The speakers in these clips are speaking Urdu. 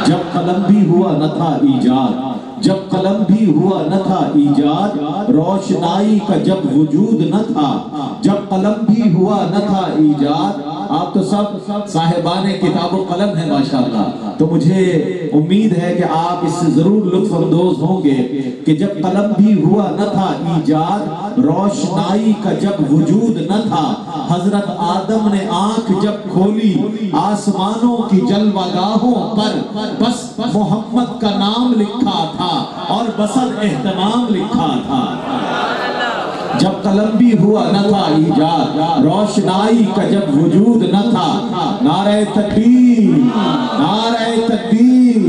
جب قلم بھی ہوا نہ تھا ایجاد، جب قلم بھی ہوا نہ تھا ایجاد، روشنائی کا جب وجود نہ تھا، جب قلم بھی ہوا نہ تھا ایجاد۔ آپ تو سب صاحبان کتاب و قلم ہیں ماشاءاللہ، تو مجھے امید ہے کہ آپ اس سے ضرور لطف اندوز ہوں گے کہ جب قلم بھی ہوا نہ تھا ایجاد، روشنائی کا جب وجود نہ تھا، حضرت آدم نے آنکھ جب کھولی آسمانوں کی جلوہ گاہوں پر بس محمد کا نام لکھا تھا اور بسر اہتمام لکھا تھا۔ جب قلم بھی ہوا نہ تھا ایجاد، روشنائی کا جب وجود نہ تھا، نعرہ تکبیر، نعرہ تکبیر،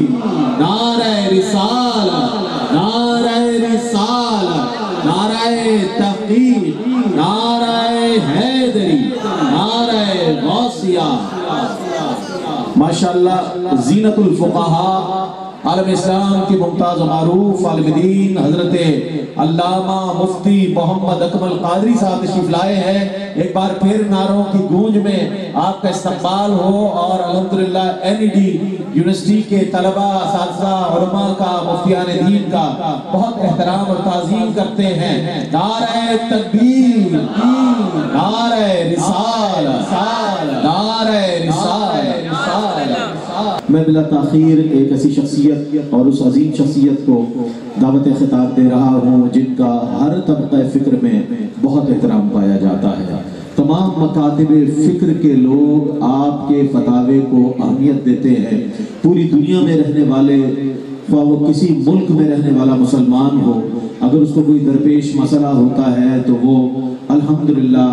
نعرہ رسالت، نعرہ رسالت، نعرہ تحقیق، نعرہ حیدری، نعرہ غوثیہ۔ ماشاءاللہ زینت الفقہاء عالم اسلام کی ممتاز و معروف عالم دین حضرت علامہ مفتی محمد اکمل قادری صاحب تشریف لائے ہیں۔ ایک بار پھر نعروں کی گونج میں آپ کا استقبال ہو، اور الحمدللہ NED یونیورسٹی کے طلبہ، اساتذہ، علماء کا، مفتیان دین کا بہت احترام اور تعظیم کرتے ہیں۔ نعرہ تکبیر، نعرہ رسالت، نعرہ رسالت۔ میں بلا تاخیر ایک ایسی شخصیت اور اس عظیم شخصیت کو دعوت خطاب دے رہا ہوں جن کا ہر طبقہ فکر میں بہت احترام پایا جاتا ہے۔ تمام مکاتب فکر کے لوگ آپ کے فتاوے کو اہمیت دیتے ہیں۔ پوری دنیا میں رہنے والے، خواہ وہ کسی ملک میں رہنے والا مسلمان ہو، اگر اس کو کوئی درپیش مسئلہ ہوتا ہے تو وہ الحمدللہ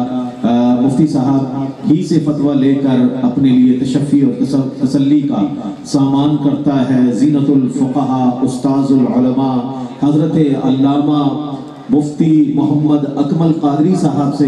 مفتی صاحب ہی سے فتویٰ لے کر اپنے لیے تشفی اور تسلی کا سامان کرتا ہے۔ زینت الفقہاء استاذ العلماء حضرت علامہ مفتی محمد اکمل قادری صاحب سے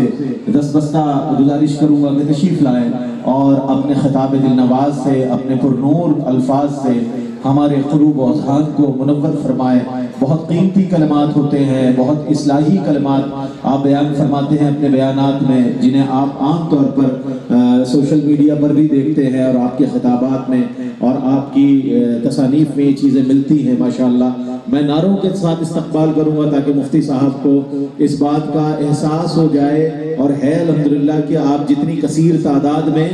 دستبستہ گزارش کروں گا کہ تشریف لائیں اور اپنے خطاب دل نواز سے، اپنے پرنور الفاظ سے ہمارے قلوب و اذہان کو منور فرمائے۔ بہت قیمتی کلمات ہوتے ہیں، بہت اصلاحی کلمات آپ بیان فرماتے ہیں اپنے بیانات میں، جنہیں آپ عام طور پر سوشل میڈیا پر بھی دیکھتے ہیں اور آپ کے خطابات میں اور آپ کی تصانیف میں یہ چیزیں ملتی ہیں ماشاءاللہ۔ میں نعروں کے ساتھ استقبال کروں گا تاکہ مفتی صاحب کو اس بات کا احساس ہو جائے، اور ہے الحمدللہ کہ آپ جتنی کثیر تعداد میں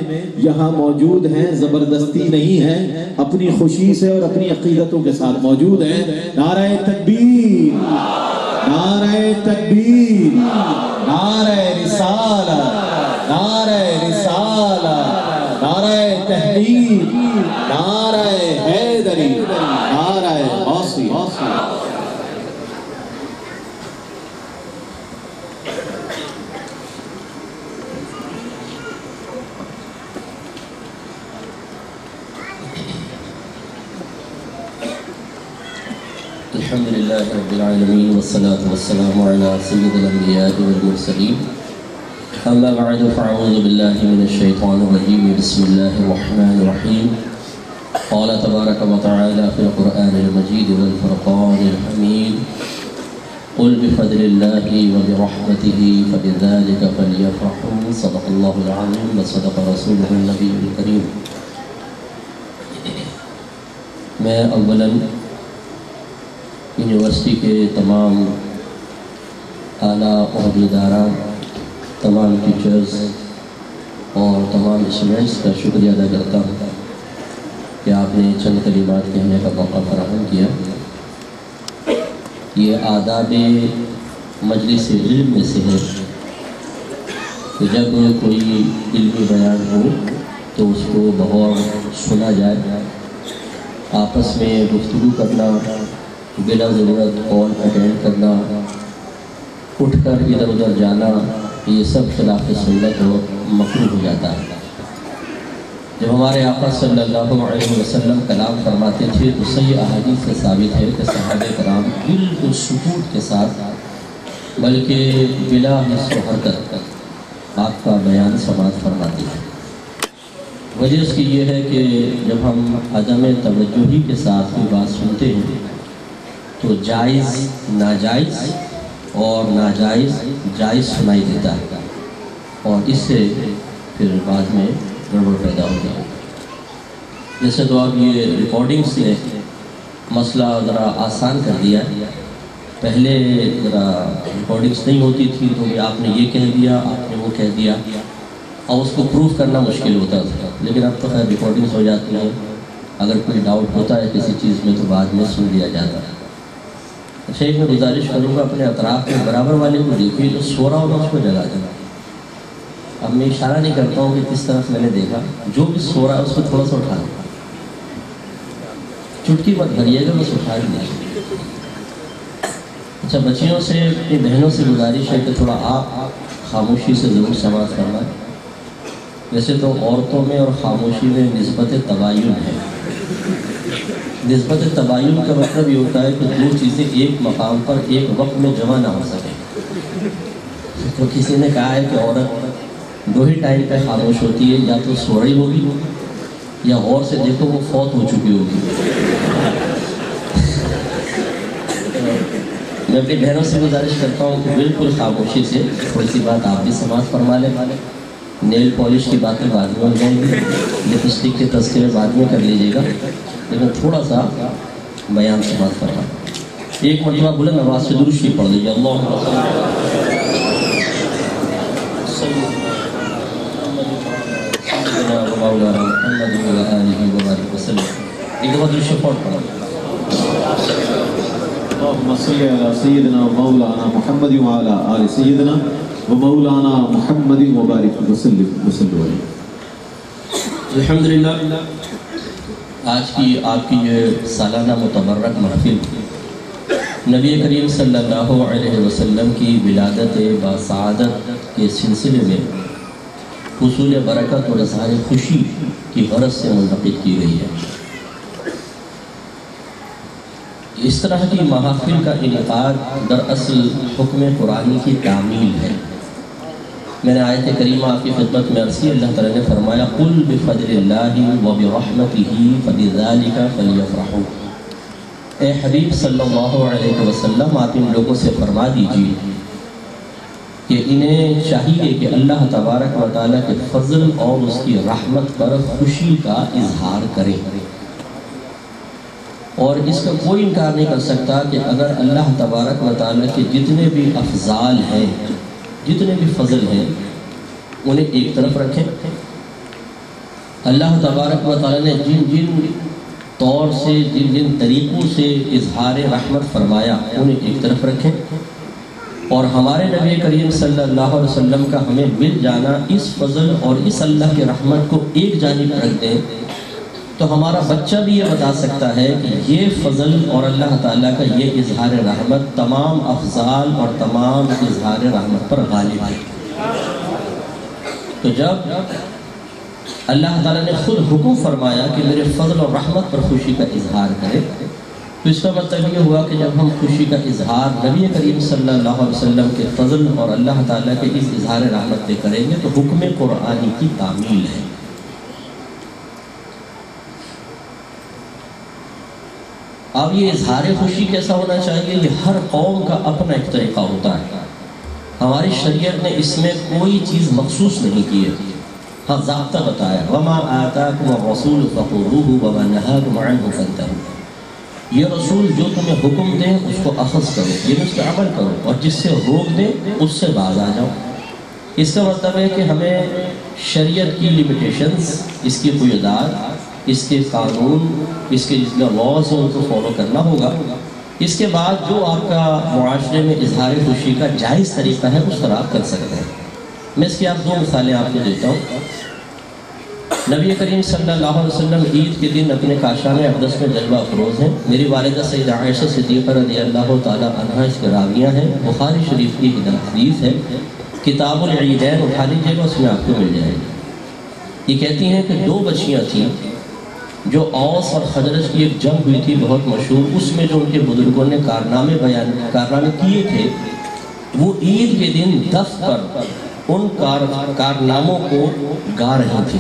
یہاں موجود ہیں، زبردستی نہیں ہیں، اپنی خوشی سے اور اپنی عقیدتوں کے ساتھ موجود ہیں۔ نعرہ تکبیر، نعرہ تکبیر، نعرہ رسالت، نعرہ رسالت، نعرہ تحریک، نعرہ حیدری، نعرہ غوثیہ۔ الحمدللہ رب العالمین والصلاة والسلام علی سید الانبیاء والمرسلین، اما بعد فاعوذ باللہ من الشیطان الرجیم، بسم اللہ الرحمن الرحیم۔ قال تبارک و تعالی فی القرآن المجید والفرقان الحمید، قل بفضل اللہ وبرحمتہ فبذلک فلیفرحوا، صدق اللہ العظیم وصدق رسولہ النبی الکریم۔ میں اولاً یونیورسٹی کے تمام اعلیٰ عہدیداران، تمام ٹیچرز اور تمام اسٹوڈنٹس کا شکریہ ادا کرتا ہوں کہ آپ نے چند کلمات کہنے کا موقع فراہم کیا۔ یہ آداب مجلس علم میں سے ہے کہ جب کوئی علمی بیان ہو تو اس کو بغور سنا جائے، آپس میں گفتگو کرنا، بلا ضرورت کال اٹینڈ کرنا، اٹھ کر ادھر ادھر جانا، یہ سب خلاف سنت اور مکروہ ہو جاتا ہے۔ جب ہمارے آقا صلی اللہ علیہ وسلم کلام فرماتے تھے تو صحیح احادیث سے ثابت ہے کہ صحابہ کرام بالکل سکوت کے ساتھ بلکہ بلا حس و حرکت آپ کا بیان سماعت فرماتے ہیں۔ وجہ اس کی یہ ہے کہ جب ہم عدم توجہی کے ساتھ کوئی بات سنتے ہیں تو جائز ناجائز اور ناجائز جائز سنائی دیتا ہے، اور اس سے پھر بعد میں گڑبڑ پیدا ہوتی ہے۔ جیسے تو اب یہ ریکارڈنگس نے مسئلہ ذرا آسان کر دیا. پہلے ذرا ریکارڈنگس نہیں ہوتی تھی تو آپ نے یہ کہہ دیا، آپ نے وہ کہہ دیا، اور اس کو پروف کرنا مشکل ہوتا تھا. لیکن اب تو خیر ریکارڈنگس ہو جاتی ہیں، اگر کوئی ڈاؤٹ ہوتا ہے کسی چیز میں تو بعد میں سن لیا جاتا ہے. اچھا، ایک میں گزارش کروں گا اپنے اطراف میں برابر والے کو دیکھیے جو سو رہا ہوگا اس کو جگا دینا. اب میں اشارہ نہیں کرتا ہوں کہ کس طرف میں نے دیکھا، جو بھی سو رہا ہے اس کو تھوڑا سا اٹھا دیں. چٹکی مت بھریے گا، بس اٹھا دیں. اچھا، بچیوں سے اپنی بہنوں سے گزارش ہے کہ تھوڑا آپ خاموشی سے ضرور سماعت فرمائیں. ویسے تو عورتوں میں اور خاموشی میں نسبت تباین ہے. نسبت تباین کا مطلب یہ ہوتا ہے کہ دو چیزیں ایک مقام پر ایک وقت میں جمع نہ ہو سکیں. تو کسی نے کہا ہے کہ عورت دو ہی ٹائم پہ خاموش ہوتی ہے، یا تو سو رہی ہوگی یا غور سے دیکھو وہ فوت ہو چکی ہوگی. میں اپنی بہنوں سے گزارش کرتا ہوں کہ بالکل خاموشی سے تھوڑی سی بات آپ بھی سماعت فرما لیں. نیل پالش کی باتیں بعد میں ہو جائیں گی، لپسٹک کے تذکرے بعد میں کر لیجیے گا، لیکن تھوڑا سا بیان سماعت فرما. ایک مرتبہ بلند آواز سے درود شریف پڑھ لیجیے. اللہم مولانا محمد وآلہ وبارک وسلم. ایک دفعہ درود شریف پڑھ. اللهم صل على سيدنا ومولانا محمد وعلى آل سيدنا ومولانا محمد وبارك وسلم. الحمدللہ، آج کی آپ کی یہ سالانہ متبرک محفل نبی کریم صلی اللہ علیہ وسلم کی ولادت باسعادت کے سلسلے میں حصول برکت اور اظہار خوشی کی غرض سے منعقد کی گئی ہے. اس طرح کی محافل کا انعقاد دراصل حکم قرآنی کی تعمیل ہے. میں نے آیت کریمہ آپ کی خدمت میں عرض کی. اللہ تعالیٰ نے فرمایا قُلْ بِفَضْلِ اللَّهِ وَبِرَحْمَتِهِ فَبِذَلِكَ فَلْيَفْرَحُوا. اے حبیب صلی اللہ علیہ وسلم، آپ ان لوگوں سے فرما دیجیے کہ انہیں چاہیے کہ اللہ تبارک و تعالیٰ کے فضل اور اس کی رحمت پر خوشی کا اظہار کریں. اور اس کا کوئی انکار نہیں کر سکتا کہ اگر اللہ تبارک و تعالیٰ کے جتنے بھی افضال ہیں، جتنے بھی فضل ہیں، انہیں ایک طرف رکھیں. اللہ تبارک و تعالیٰ نے جن جن طور سے، جن جن طریقوں سے اظہار رحمت فرمایا انہیں ایک طرف رکھیں. اور ہمارے نبی کریم صلی اللہ علیہ وسلم کا ہمیں مل جانا اس فضل اور اس اللہ کی رحمت کو ایک جانب رکھ دیں تو ہمارا بچہ بھی یہ بتا سکتا ہے کہ یہ فضل اور اللہ تعالیٰ کا یہ اظہار رحمت تمام افضال اور تمام اظہار رحمت پر غالب ہے. تو جب اللہ تعالیٰ نے خود حکم فرمایا کہ میرے فضل اور رحمت پر خوشی کا اظہار کرے، تو اس کا مطلب یہ ہوا کہ جب ہم خوشی کا اظہار نبی کریم صلی اللہ علیہ وسلم کے فضل اور اللہ تعالیٰ کے اس اظہار رحمت پہ کریں گے تو حکم قرآنی کی تعمیل ہے. اب یہ اظہار خوشی کیسا ہونا چاہیے؟ یہ ہر قوم کا اپنا ایک طریقہ ہوتا ہے. ہماری شریعت نے اس میں کوئی چیز مخصوص نہیں کی ہے. ہاں ضابطہ بتایا وَمَا آتَاكُمُ الرَّسُولُ فَخُذُوهُ وَمَا نَهَاكُمْ عَنْهُ فَانْتَهُوا. یہ رسول جو تمہیں حکم دے اس کو اخذ کرو، یہ اس پہ عمل کرو، اور جس سے روک دے اس سے باز آ جاؤ. اس کا مطلب ہے کہ ہمیں شریعت کی لیمیٹیشنز، اس کی قیودات، اس کے قانون، اس کے جتنے لاز ہیں ان کو فالو کرنا ہوگا. اس کے بعد جو آپ کا معاشرے میں اظہار خوشی کا جائز طریقہ ہے اس پر آپ کر سکتے ہیں. میں اس کی آپ دو مثالیں آپ کو دیتا ہوں. نبی کریم صلی اللہ علیہ وسلم عید کے دن اپنے کاشان اقدس میں جلوہ افروز ہیں. میری والدہ سیدہ عائشہ صدیقہ رضی اللہ تعالیٰ عنہا اس کے راویہ ہیں. بخاری شریف کی حدیث ہے، کتاب العیدین اٹھا لیجیے گا، اس میں آپ کو مل جائے گی. یہ کہتی ہیں کہ دو بچیاں تھیں جو اوس اور خزرج کی ایک جنگ ہوئی تھی بہت مشہور. اس میں جو ان کے بزرگوں نے کارنامے کیے تھے، وہ عید کے دن دف پر ان کارناموں کو گا رہی تھی.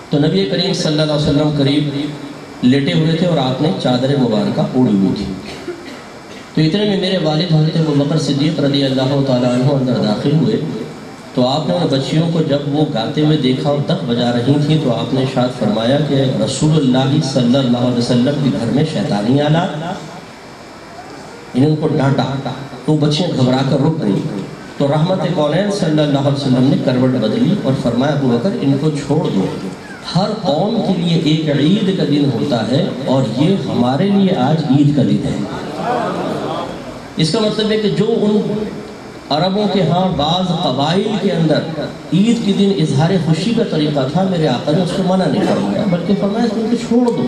تو نبی کریم صلی اللہ علیہ وسلم قریب لیٹے ہوئے تھے اور آپ نے چادر مبارکہ اوڑھی ہوئی تھی. تو اتنے میں میرے والد حضرت ابوبکر صدیق رضی اللہ تعالیٰ عنہ اندر داخل ہوئے تو آپ نے ان بچیوں کو جب وہ گاتے ہوئے دیکھا اور دف بجا رہی تھیں تو آپ نے ارشاد فرمایا کہ رسول اللہ صلی اللہ علیہ وسلم کے گھر میں شیطانی آلات، انہیں ان کو ڈانٹا تو بچیاں گھبرا کر رک گئیں۔ تو رحمت کونین صلی اللہ علیہ وسلم نے کروٹ بدلی اور فرمایا ابو بکر ان کو چھوڑ دو، ہر قوم کے لیے ایک عید کا دن ہوتا ہے اور یہ ہمارے لیے آج عید کا دن ہے۔ اس کا مطلب ہے کہ جو ان عربوں کے ہاں بعض قبائل کے اندر عید کے دن اظہار خوشی کا طریقہ تھا، میرے آقا نے اس کو منع نہیں فرمایا بلکہ فرمایا ان کو چھوڑ دو،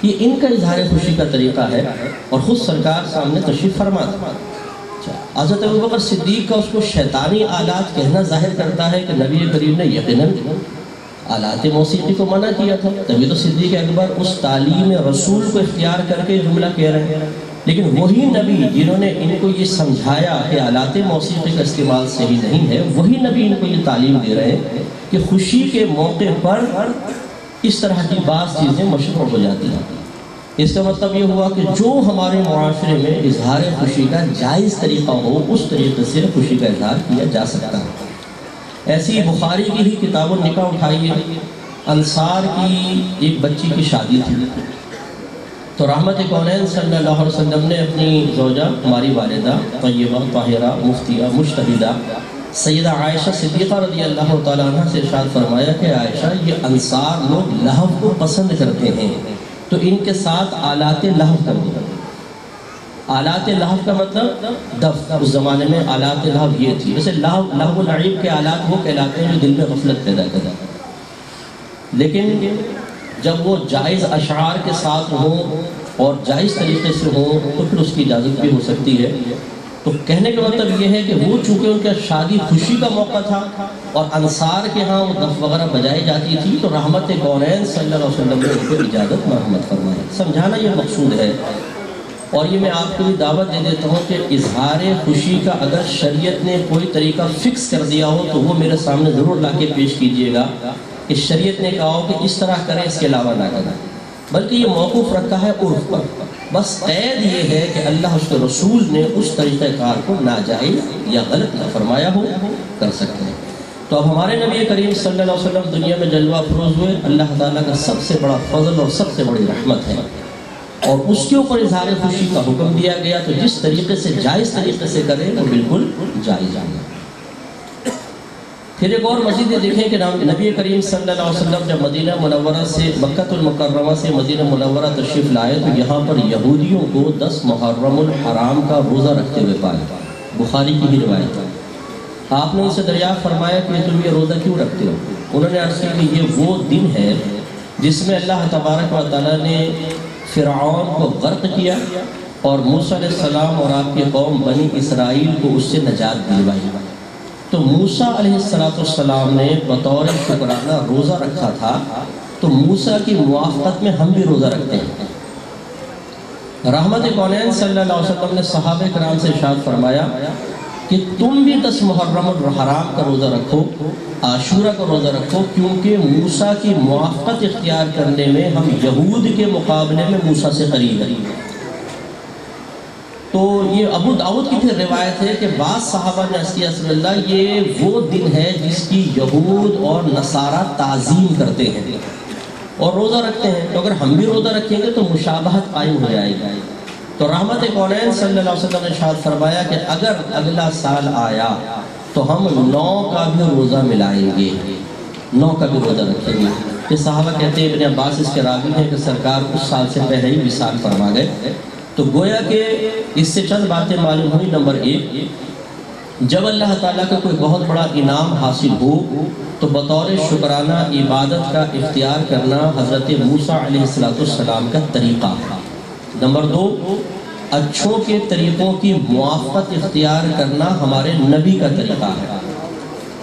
یہ ان کا اظہار خوشی کا طریقہ ہے، اور خود سرکار سامنے تشریف فرما تھا۔ حضرت ابوبکر صدیق کا اس کو شیطانی آلات کہنا ظاہر کرتا ہے کہ نبی کریم نے یقیناً آلات موسیقی کو منع کیا تھا، تبھی تو صدیق اکبر اس تعلیم رسول کو اختیار کر کے جملہ کہہ رہے ہیں۔ لیکن وہی نبی جنہوں نے ان کو یہ سمجھایا کہ آلات موسیقی کا استعمال صحیح نہیں ہے، وہی نبی ان کو یہ تعلیم دے رہے ہیں کہ خوشی کے موقع پر اس طرح کی بعض چیزیں مشروع ہو جاتی ہیں۔ اس کا مطلب یہ ہوا کہ جو ہمارے معاشرے میں اظہار خوشی کا جائز طریقہ ہو اس طریقے سے خوشی کا اظہار کیا جا سکتا ہے۔ ایسی بخاری کی ہی کتاب النکاح اٹھائیے، انصار کی ایک بچی کی شادی تھی، تو رحمت کونین صلی اللہ علیہ وسلم نے اپنی زوجہ ہماری والدہ طیبہ طاہرہ مفتیہ مجتہدہ سیدہ عائشہ صدیقہ رضی اللہ تعالیٰ عنہ سے ارشاد فرمایا کہ عائشہ یہ انصار لوگ لہو کو پسند کرتے ہیں تو ان کے ساتھ آلات لہو کر دو۔ آلات لہو کا مطلب دف، اس زمانے میں آلات لہو یہ تھی، جیسے لہو و لعب کے آلات وہ کہلاتے ہیں جو دل میں غفلت پیدا کرتے ہیں، لیکن جب وہ جائز اشعار کے ساتھ ہوں اور جائز طریقے سے ہوں تو پھر اس کی اجازت بھی ہو سکتی ہے۔ تو کہنے کا مطلب یہ ہے کہ وہ چونکہ ان کا شادی خوشی کا موقع تھا اور انصار کے ہاں وہ دف وغیرہ بجائی جاتی تھی، تو رحمت کونین صلی اللہ علیہ وسلم نے ان کو اجازت مرحمت فرمائی۔ سمجھانا یہ مقصود ہے، اور یہ میں آپ کو بھی دعوت دے دیتا ہوں کہ اظہار خوشی کا اگر شریعت نے کوئی طریقہ فکس کر دیا ہو تو وہ میرے سامنے ضرور لا کے پیش کیجئے گا کہ شریعت نے کہا ہو کہ اس طرح کریں، اس کے علاوہ نہ کریں، بلکہ یہ موقوف رکھا ہے عرف پر۔ بس قید یہ ہے کہ اللہ اس کے رسول نے اس طریقہ کار کو ناجائز یا غلط نہ فرمایا ہو، کر سکتے ہیں۔ تو اب ہمارے نبی کریم صلی اللہ علیہ وسلم دنیا میں جلوہ افروز ہوئے، اللہ تعالیٰ کا سب سے بڑا فضل اور سب سے بڑی رحمت ہے، اور اس کے اوپر اظہار خوشی کا حکم دیا گیا، تو جس طریقے سے جائز طریقے سے کریں وہ بالکل جائز ہے۔ پھر ایک اور مزید دیکھیں کہ نبی کریم صلی اللہ علیہ وسلم جب مدینہ منورہ سے مکہ المکرمہ سے مدینہ منورہ تشریف لائے تو یہاں پر یہودیوں کو 10 محرم الحرام کا روزہ رکھتے ہوئے پائے، بخاری کی ہی روایت ہے۔ آپ نے ان سے دریافت فرمایا کہ تم یہ روزہ کیوں رکھتے ہو؟ انہوں نے عرض کیا کہ یہ وہ دن ہے جس میں اللہ تبارک و تعالیٰ نے فرعون کو غرق کیا اور موسیٰ علیہ السلام اور آپ کی قوم بنی اسرائیل کو اس سے نجات دلوائی۔ تو موسیٰ علیہ السلام نے بطور شکرانہ روزہ رکھا تھا، تو موسیٰ کی موافقت میں ہم بھی روزہ رکھتے ہیں۔ رحمت کونین صلی اللہ علیہ وسلم نے صحابہ کرام سے ارشاد فرمایا کہ تم بھی 10 محرم الحرام کا روزہ رکھو، عاشورہ کا روزہ رکھو، کیونکہ موسیٰ کی موافقت اختیار کرنے میں ہم یہود کے مقابلے میں موسیٰ سے قریب ہیں۔ تو یہ ابو داؤد کی پھر روایت ہے کہ بعض صحابہ نے عرض کیا رسول اللہ یہ وہ دن ہے جس کی یہود اور نصارہ تعظیم کرتے ہیں اور روزہ رکھتے ہیں، تو اگر ہم بھی روزہ رکھیں گے تو مشابہت قائم ہو جائے گی۔ تو رحمت کونین صلی اللہ علیہ وسلم نے ارشاد فرمایا کہ اگر اگلا سال آیا تو ہم 9 کا بھی روزہ ملائیں گے، 9 کا بھی روزہ رکھیں گے۔ کہ صحابہ کہتے ہیں ابن عباس اس کے راوی ہیں کہ سرکار اس سال سے پہلے ہی وصال فرما گئے۔ تو گویا کہ اس سے چند باتیں معلوم ہوئی۔ نمبر 1، جب اللہ تعالیٰ کا کوئی بہت بڑا انعام حاصل ہو تو بطور شکرانہ عبادت کا اختیار کرنا حضرت موسیٰ علیہ السلام کا طریقہ ہے۔ نمبر 2، اچھوں کے طریقوں کی موافقت اختیار کرنا ہمارے نبی کا طریقہ ہے۔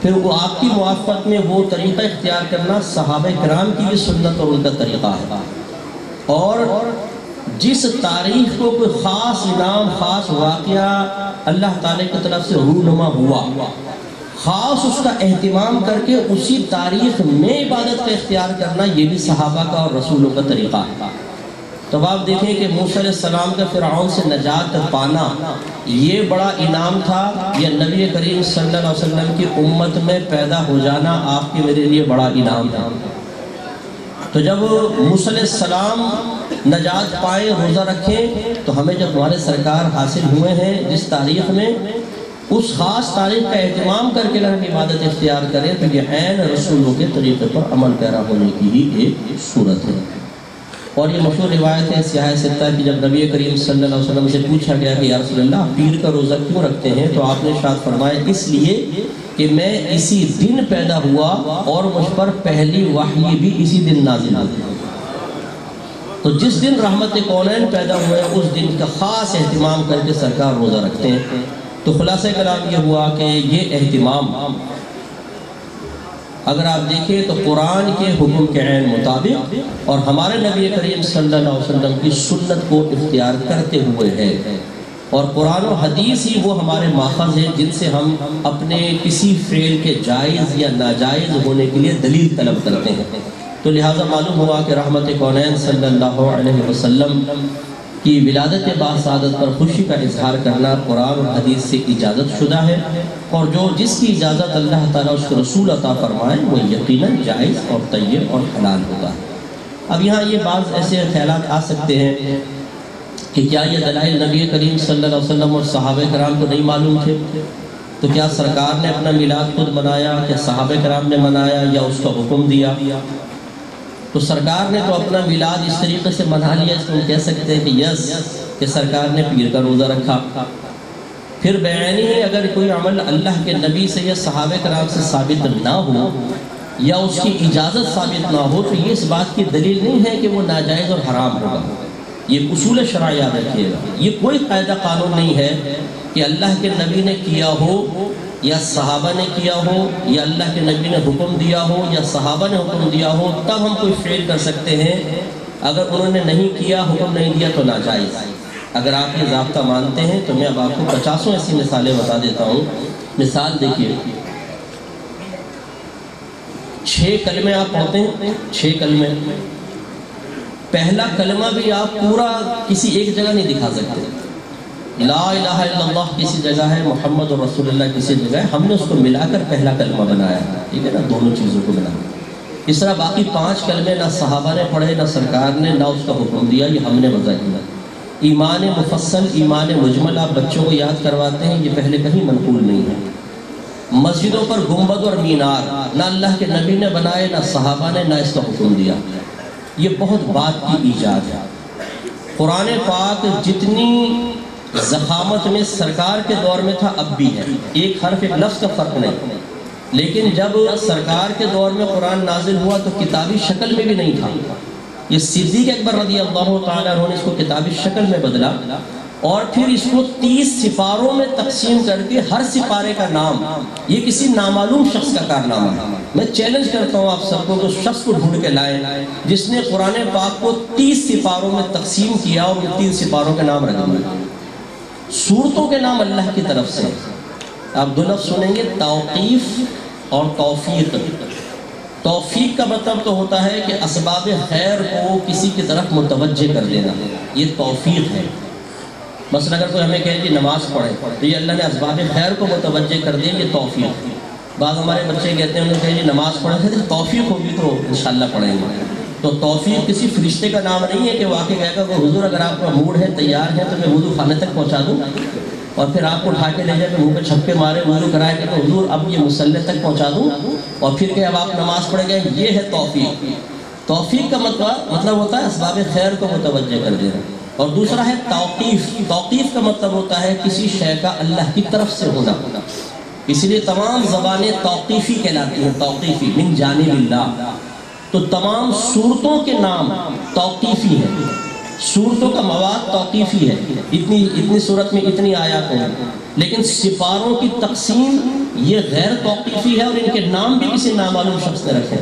پھر وہ آپ کی موافقت میں وہ طریقہ اختیار کرنا صحابہ کرام کی بھی سنت اور ان کا طریقہ ہے۔ اور جس تاریخ کو کوئی خاص انعام، خاص واقعہ اللہ تعالیٰ کی طرف سے رونما ہوا، خاص اس کا اہتمام کر کے اسی تاریخ میں عبادت کا اختیار کرنا، یہ بھی صحابہ کا اور رسولوں کا طریقہ ہے۔ تو آپ دیکھیں کہ موسیٰ علیہ السلام کا فرعون سے نجات پانا یہ بڑا انعام تھا، یا نبی کریم صلی اللہ علیہ وسلم کی امت میں پیدا ہو جانا آپ کے میرے لیے بڑا انعام تھا؟ تو جب موسیٰ علیہ السلام نجات پائے، روزہ رکھیں، تو ہمیں جب ہمارے سرکار حاصل ہوئے ہیں جس تاریخ میں، اس خاص تاریخ کا اہتمام کر کے اگر ہم عبادت اختیار کریں تو یہ عین رسولوں کے طریقے پر عمل پیرا ہونے کی ہی ایک صورت ہے۔ اور یہ مشہور روایت ہے سیاہ ستہ کی، جب نبی کریم صلی اللہ علیہ وسلم سے پوچھا گیا کہ یا رسول اللہ پیر کا روزہ کیوں رکھتے ہیں، تو آپ نے ارشاد فرمایا اس لیے کہ میں اسی دن پیدا ہوا اور مجھ پر پہلی وحی بھی اسی دن نازل ہوئی۔ تو جس دن رحمت کونین پیدا ہوئے اس دن کا خاص اہتمام کر کے سرکار روزہ رکھتے ہیں۔ تو خلاصہ کلام یہ ہوا کہ یہ اہتمام اگر آپ دیکھیں تو قرآن کے حکم کے عین مطابق اور ہمارے نبی کریم صلی اللہ علیہ وسلم کی سنت کو اختیار کرتے ہوئے ہے، اور قرآن و حدیث ہی وہ ہمارے ماخذ ہیں جن سے ہم اپنے کسی فعل کے جائز یا ناجائز ہونے کے لیے دلیل طلب کرتے ہیں۔ تو لہٰذا معلوم ہوا کہ رحمت کونین صلی اللہ علیہ وسلم کی ولادت باسعادت پر خوشی کا اظہار کرنا قرآن اور حدیث سے اجازت شدہ ہے، اور جس کی اجازت اللہ تعالیٰ اس کے رسول عطا فرمائے وہ یقیناً جائز اور طیب اور حلال ہوگا۔ اب یہاں یہ بعض ایسے خیالات آ سکتے ہیں کہ کیا یہ دلائل نبی کریم صلی اللہ علیہ وسلم اور صحابہ کرام کو نہیں معلوم تھے؟ تو کیا سرکار نے اپنا میلاد خود منایا، کیا صحابہ کرام نے منایا، یا اس کا حکم دیا؟ تو سرکار نے تو اپنا میلاد اس طریقے سے منا لیا اس کو ہم کہہ سکتے ہیں کہ یس کہ سرکار نے پیر کا روزہ رکھا۔ پھر بعینی اگر کوئی عمل اللہ کے نبی سے یا صحابہ کرام سے ثابت نہ ہو یا اس کی اجازت ثابت نہ ہو تو یہ اس بات کی دلیل نہیں ہے کہ وہ ناجائز اور حرام ہوگا۔ یہ اصول شرع یاد رکھیے گا، یہ کوئی قاعدہ قانون نہیں ہے کہ اللہ کے نبی نے کیا ہو یا صحابہ نے کیا ہو یا اللہ کے نبی نے حکم دیا ہو یا صحابہ نے حکم دیا ہو تب ہم کوئی فعل کر سکتے ہیں، اگر انہوں نے نہیں کیا، حکم نہیں دیا تو ناجائز۔ اگر آپ یہ ضابطہ مانتے ہیں تو میں اب آپ کو 50 ایسی مثالیں بتا دیتا ہوں۔ مثال دیکھیے، 6 کلمے آپ پڑھتے ہیں، 6 کلمے، پہلا کلمہ بھی آپ پورا کسی ایک جگہ نہیں دکھا سکتے۔ لا الہ الا اللہ کسی جگہ ہے، محمد رسول اللہ کسی جگہ ہے، ہم نے اس کو ملا کر پہلا کلمہ بنایا، ٹھیک ہے نا، دونوں چیزوں کو ملا۔ اس طرح باقی 5 کلمے نہ صحابہ نے پڑھے نہ سرکار نے، نہ اس کا حکم دیا، یہ ہم نے وضع کیا۔ ایمان مفصل، ایمان مجمل آپ بچوں کو یاد کرواتے ہیں، یہ پہلے کہیں منقول نہیں ہے۔ مسجدوں پر گنبد اور مینار نہ اللہ کے نبی نے بنائے نہ صحابہ نے، نہ اس کا حکم دیا، یہ بہت بات کی ایجاد ہے۔ قرآن پاک جتنی ضخامت میں سرکار کے دور میں تھا اب بھی ہے، ایک حرف ایک لفظ کا فرق نہیں، لیکن جب سرکار کے دور میں قرآن نازل ہوا تو کتابی شکل میں بھی نہیں تھا۔ یہ صدیق اکبر رضی اللہ تعالیٰ عنہ نے اس کو کتابی شکل میں بدلا اور پھر اس کو 30 سپاروں میں تقسیم کر کے ہر سپارے کا نام، یہ کسی نامعلوم شخص کا کارنامہ ہے۔ میں چیلنج کرتا ہوں آپ سب کو کہ اس شخص کو ڈھونڈ کے لائیں جس نے قرآن پاک کو 30 سپاروں میں تقسیم کیا اور ان 30 سپاروں کے نام رکھ دیے۔ صورتوں کے نام اللہ کی طرف سے، آپ 2 لفظ سنیں گے، توقیف اور توفیق۔ توفیق کا مطلب تو ہوتا ہے کہ اسباب خیر کو کسی کی طرف متوجہ کر دینا، یہ توفیق ہے۔ مثلا اگر کوئی ہمیں کہے کہ نماز پڑھے تو یہ اللہ نے اسباب خیر کو متوجہ کر دیا، یہ توفیق۔ بعض ہمارے بچے کہتے ہیں انہیں کہے کہ نماز پڑھے تو توفیق ہوگی تو انشاءاللہ پڑھیں گے۔ تو توفیق کسی فرشتے کا نام نہیں ہے کہ واقعی کہے گا کہ حضور اگر آپ کا موڈ ہے، تیار ہے تو میں وضو خانے تک پہنچا دوں اور پھر آپ کو اٹھا کے لے جائے کہ منہ پہ چھپے مارے وضو کرائے کہ تو حضور اب یہ مصلی تک پہنچا دوں اور پھر کہ اب آپ نماز پڑھ گئے، یہ ہے توفیق۔ توفیق کا مطلب ہوتا ہے اسباب خیر کو متوجہ کر دینا۔ اور دوسرا ہے توقیف۔ توقیف کا مطلب ہوتا ہے کسی شے کا اللہ کی طرف سے ہونا، اس لیے تمام زبانیں توقیفی کہلاتی ہیں، توقیفی من جانب اللہ۔ تو تمام صورتوں کے نام توقیفی ہیں، صورتوں کا مواد توقیفی ہے، اتنی صورت میں اتنی آیات ہیں، لیکن سپاروں کی تقسیم یہ غیر توقیفی ہے اور ان کے نام بھی کسی نامعلوم شخص نے رکھے۔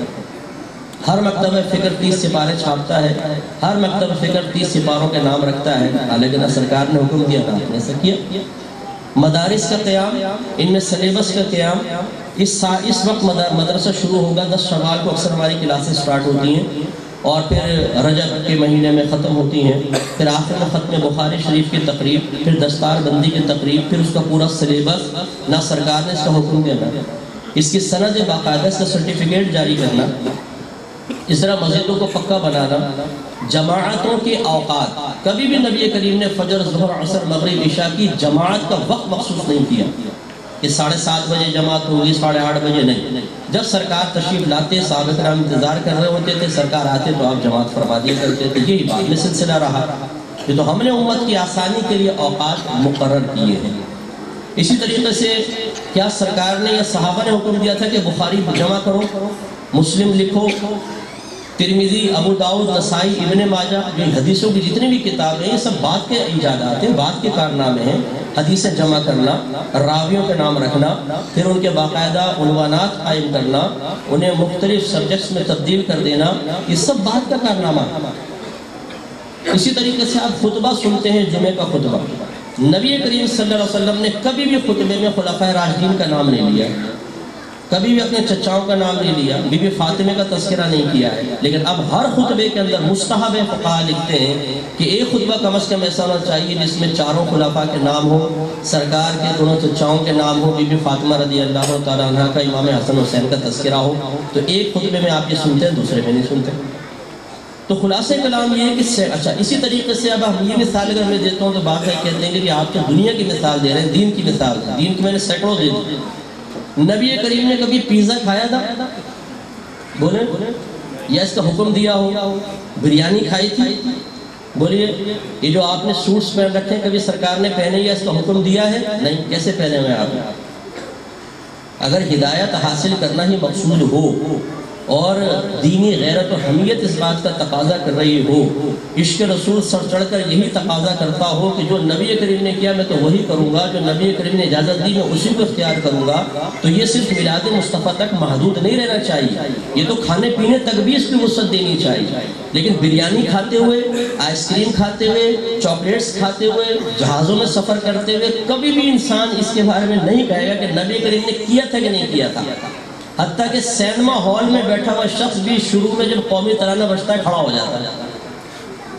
ہر مکتبہ فکر 30 سپارے چھاپتا ہے، ہر مکتبہ فکر 30 سپاروں کے نام رکھتا ہے، حالانکہ نہ سرکار نے حکم دیا تھا ایسا کیا۔ مدارس کا قیام، ان میں سلیبس کا قیام، اس وقت مدرسہ شروع ہوگا 10 شوال کو اکثر ہماری کلاسیں سٹارٹ ہوتی ہیں اور پھر رجب کے مہینے میں ختم ہوتی ہیں، پھر آخر میں ختم بخاری شریف کی تقریب، پھر دستار بندی کی تقریب، پھر اس کا پورا سلیبس، نہ سرکار نے اس کا حکم دینا، اس کی سند باقاعدہ، اس کا سرٹیفکیٹ جاری کرنا، اس طرح مسجدوں کو پکا بنانا، جماعتوں کے اوقات، کبھی بھی نبی کریم نے فجر، ظہر، عصر، مغرب، عشاء کی جماعت کا وقت مخصوص نہیں کیا کہ 7:30 بجے جماعت ہوگی، 8:30 بجے نہیں۔ جب سرکار تشریف لاتے، صحابہ کرام انتظار کر رہے ہوتے تھے، سرکار آتے تو آپ جماعت فرما دیا کرتے تھے۔ یہی بات میں سلسلہ رہا، یہ تو ہم نے امت کی آسانی کے لیے اوقات مقرر کیے ہیں۔ اسی طریقے سے کیا سرکار نے یا صحابہ نے حکم دیا تھا کہ بخاری جمع کرو، مسلم لکھو، ترمذی، ابو داؤد، نسائی، ابن ماجہ، یہ حدیثوں کی جتنی بھی کتابیں ہیں، یہ سب بعد کے ایجادات ہیں، بعد کے کارنامے ہیں۔ حدیثیں جمع کرنا، راویوں کے نام رکھنا، پھر ان کے باقاعدہ عنوانات قائم کرنا، انہیں مختلف سبجیکٹس میں تبدیل کر دینا، یہ سب بعد کا کارنامہ۔ اسی طریقے سے آپ خطبہ سنتے ہیں، جمعہ کا خطبہ، نبی کریم صلی اللہ علیہ وسلم نے کبھی بھی خطبے میں خلفائے راشدین کا نام نہیں لیا، کبھی بھی اپنے چچاؤں کا نام نہیں لیا، بی بی فاطمہ کا تذکرہ نہیں کیا ہے۔ لیکن اب ہر خطبے کے اندر مستحب فقہا لکھتے ہیں کہ ایک خطبہ کم از کم ایسا ہونا چاہیے جس میں چاروں خلفاء کے نام ہو، سرکار کے دونوں چچاؤں کے نام ہو، بی بی فاطمہ رضی اللہ تعالیٰ عنہ کا، امام حسن حسین کا تذکرہ ہو۔ تو ایک خطبے میں آپ یہ سنتے ہیں، دوسرے میں نہیں سنتے۔ تو خلاصہ کلام یہ ہے کہ اچھا اسی طریقے سے اب ہم یہ مثال اگر میں دیتا ہوں تو بعض لوگ کہتے ہیں کہ آپ تو دنیا کی مثال دے رہے ہیں، دین کی مثال، دین کی میں نے سینکڑوں دے دی۔ نبی کریم نے کبھی پیزا کھایا تھا؟ بولیں، یا اس کا حکم دیا ہو؟ بریانی کھائی تھی؟ بولیے، یہ جو آپ نے سوٹس پہن رکھے ہیں کبھی سرکار نے پہنے یا اس کا حکم دیا ہے؟ نہیں۔ کیسے پہنے ہوئے آپ؟ اگر ہدایت حاصل کرنا ہی مقصود ہو اور دینی غیرت و حمیت اس بات کا تقاضا کر رہی ہو، عشق رسول سر چڑھ کر یہی تقاضا کرتا ہو کہ جو نبی کریم نے کیا میں تو وہی کروں گا، جو نبی کریم نے اجازت دی میں اسی کو اختیار کروں گا، تو یہ صرف میلاد مصطفیٰ تک محدود نہیں رہنا چاہیے، یہ تو کھانے پینے تک بھی اس کی وسعت دینی چاہیے۔ لیکن بریانی کھاتے ہوئے، آئس کریم کھاتے ہوئے، چاکلیٹس کھاتے ہوئے، جہازوں میں سفر کرتے ہوئے کبھی بھی انسان اس کے بارے میں نہیں کہے گا کہ نبی کریم نے کیا تھا کہ نہیں کیا تھا۔ حتیٰ کہ سینما ہال میں بیٹھا ہوا شخص بھی شروع میں جب قومی ترانہ بجتا ہے کھڑا ہو جاتا ہے۔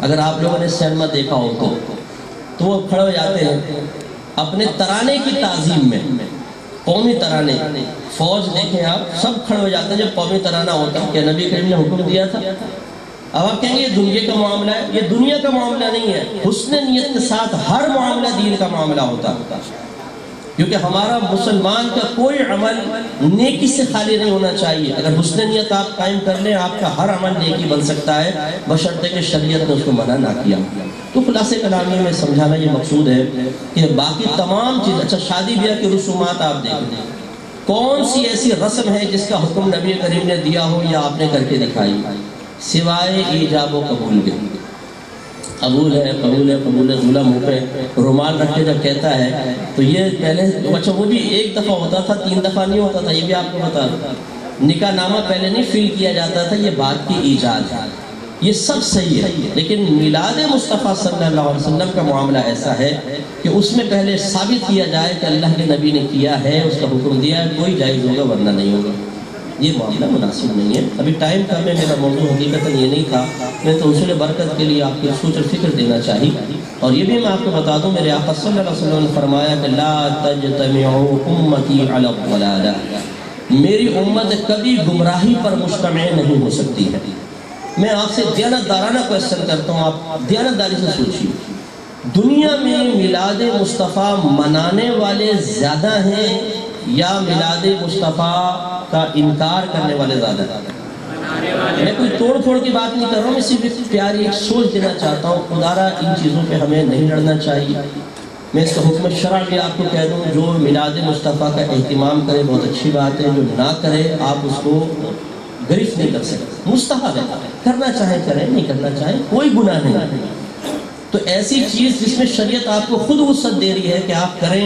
اگر آپ لوگوں نے سینما دیکھا ہو تو وہ کھڑے ہو جاتے ہیں اپنے ترانے کی تعظیم میں، قومی ترانے، فوج دیکھیں آپ، سب کھڑے ہو جاتے ہیں جب قومی ترانہ ہوتا ہے کہ نبی کریم نے حکم دیا تھا۔ اب آپ کہیں گے یہ دنیا کا معاملہ ہے، یہ دنیا کا معاملہ نہیں ہے، حسن نیت کے ساتھ ہر معاملہ دین کا معاملہ ہوتا ہے، کیونکہ ہمارا مسلمان کا کوئی عمل نیکی سے خالی نہیں ہونا چاہیے۔ اگر حسن نیت آپ قائم کر لیں آپ کا ہر عمل نیکی بن سکتا ہے، بشرطے کہ شریعت نے اس کو منع نہ کیا۔ تو خلاصہ کلامی میں سمجھانا یہ مقصود ہے کہ باقی تمام چیز، اچھا شادی بیاہ کی رسومات آپ دیکھیں، کون سی ایسی رسم ہے جس کا حکم نبی کریم نے دیا ہو یا آپ نے کر کے دکھائی، سوائے ایجاب و قبول کے؟ قبول ہے، قبول ہے، قبول ہے، دولہا منہ پہ رومال رکھ کے جب کہتا ہے تو یہ پہلے اچھا وہ بھی ایک دفعہ ہوتا تھا، 3 دفعہ نہیں ہوتا تھا، یہ بھی آپ کو بتا دوں۔ نکاح نامہ پہلے نہیں فل کیا جاتا تھا، یہ بات کی ایجاد ہے، یہ سب صحیح ہے۔ لیکن میلاد مصطفیٰ صلی اللہ علیہ وسلم کا معاملہ ایسا ہے کہ اس میں پہلے ثابت کیا جائے کہ اللہ کے نبی نے کیا ہے، اس کا حکم دیا ہے، کوئی جائز ہوگا ورنہ نہیں ہوگا۔ یہ معاملہ مناسب نہیں ہے۔ ابھی ٹائم کم ہے، میرا موضوع حقیقتاً یہ نہیں تھا، میں تو اصول برکت کے لیے آپ کی سوچ اور فکر دینا چاہیے۔ اور یہ بھی میں آپ کو بتا دوں، میرے آقا صلی اللہ علیہ وسلم نے فرمایا کہ لا تجتمع امتی علی الضلالہ، میری امت کبھی گمراہی پر مجتمع نہیں ہو سکتی ہے۔ میں آپ سے دیانتدارانہ کویسچن کرتا ہوں، آپ دیانتداری سے سوچیے، دنیا میں میلاد مصطفیٰ منانے والے زیادہ ہیں یا میلاد مصطفیٰ کا انکار کرنے والے زیادہ ہیں؟ میں کوئی توڑ پھوڑ کی بات نہیں کر رہا ہوں، میں صرف ایک پیاری ایک سوچ دینا چاہتا ہوں۔ خدارہ ان چیزوں پہ ہمیں نہیں لڑنا چاہیے۔ میں اس کا حکم شرع بھی آپ کو کہہ دوں، جو میلاد مصطفیٰ کا اہتمام کرے بہت اچھی بات ہے، جو نہ کرے آپ اس کو گرفت نہیں کر سکتے، مستحب ہے، کرنا چاہیں کریں، نہیں کرنا چاہیں کوئی گناہ نہیں۔ تو ایسی چیز جس میں شریعت آپ کو خود وسعت دے رہی ہے کہ آپ کریں،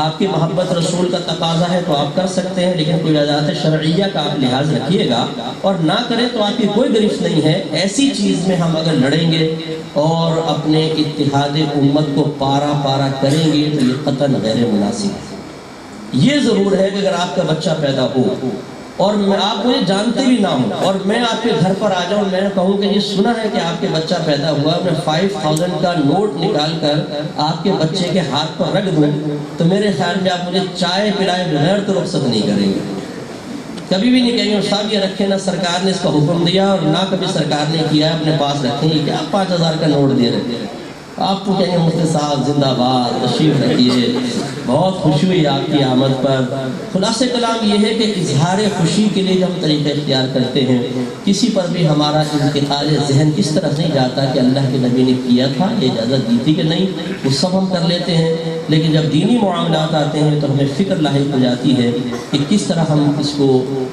آپ کی محبت رسول کا تقاضا ہے تو آپ کر سکتے ہیں، لیکن کوئی عادات شرعیہ کا آپ لحاظ رکھیے گا، اور نہ کریں تو آپ کی کوئی گرفت نہیں ہے۔ ایسی چیز میں ہم اگر لڑیں گے اور اپنے اتحاد امت کو پارا پارا کریں گے تو یہ قطعاً غیر مناسب ہے۔ یہ ضرور ہے کہ اگر آپ کا بچہ پیدا ہو اور میں آپ مجھے جانتے بھی نہ ہوں اور میں آپ کے گھر پر آ جاؤں، میں کہوں کہ یہ سنا ہے کہ آپ کے بچہ پیدا ہوا، میں 5000 کا نوٹ نکال کر آپ کے بچے کے ہاتھ پر رکھ دوں، تو میرے خیال میں آپ مجھے چائے پلائے بغیر تو رخصت نہیں کریں گے، کبھی بھی نہیں کہیں گے صاحب یہ رکھیں نا، سرکار نے اس کا حکم دیا اور نہ کبھی سرکار نے کیا ہے اپنے پاس رکھیں گے کہ آپ 5000 کا نوٹ دے رہے ہیں۔ آپ تو کہیں گے مفتی صاحب زندہ باد، تشریف رکھیے، بہت خوشی ہوئی آپ کی آمد پر۔ خلاصہ کلام یہ ہے کہ اظہار خوشی کے لیے جو ہم طریقہ اختیار کرتے ہیں، کسی پر بھی ہمارا انتقال ذہن اس طرح نہیں جاتا کہ اللہ کے نبی نے کیا تھا، یہ اجازت دی تھی کہ نہیں، وہ سب ہم کر لیتے ہیں، لیکن جب دینی معاملات آتے ہیں تو ہمیں فکر لاحق ہو جاتی ہے کہ کس طرح ہم اس کو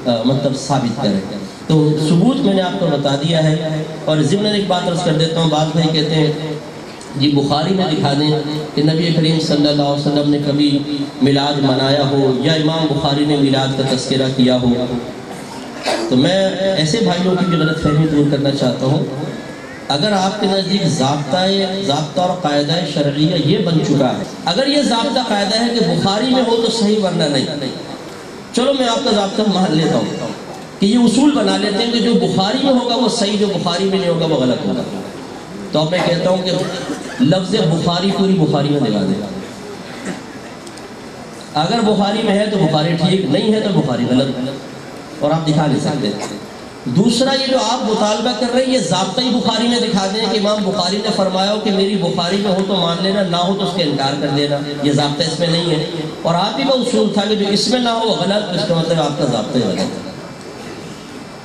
مطلب ثابت کریں۔ تو ثبوت میں نے آپ کو بتا دیا ہے، اور ضمن ایک بات عرض کر دیتا ہوں، بعض بھائی کہتے ہیں جی بخاری میں دکھا دیں کہ نبی کریم صلی اللہ علیہ وسلم نے کبھی میلاد منایا ہو یا امام بخاری نے میلاد کا تذکرہ کیا ہو، تو میں ایسے بھائیوں کی بھی غلط فہمی دور کرنا چاہتا ہوں۔ اگر آپ کے نزدیک ضابطہ اور قاعدہ شرعیہ یہ بن چکا ہے، اگر یہ ضابطہ قاعدہ ہے کہ بخاری میں ہو تو صحیح ورنہ نہیں، چلو میں آپ کا ضابطہ مان لیتا ہوں کہ یہ اصول بنا لیتے ہیں کہ جو بخاری میں ہوگا وہ صحیح، جو بخاری میں نہیں ہوگا وہ غلط ہوگا، تو اب میں کہتا ہوں کہ لفظ بخاری پوری بخاری میں دکھا دے گا، اگر بخاری میں ہے تو بخاری ٹھیک، نہیں ہے تو بخاری غلط، اور آپ دکھا نہیں سکتے۔ دوسرا یہ جو آپ مطالبہ کر رہے ہیں یہ ضابطہ ہی بخاری میں دکھا دیں کہ امام بخاری نے فرمایا ہو کہ میری بخاری میں ہو تو مان لینا، نہ ہو تو اس کا انکار کر دینا، یہ ضابطہ اس میں نہیں ہے، اور آپ ہی کا اصول تھا کہ جو اس میں نہ ہو غلط، اس کا مطلب آپ کا ضابطہ غلط ہے۔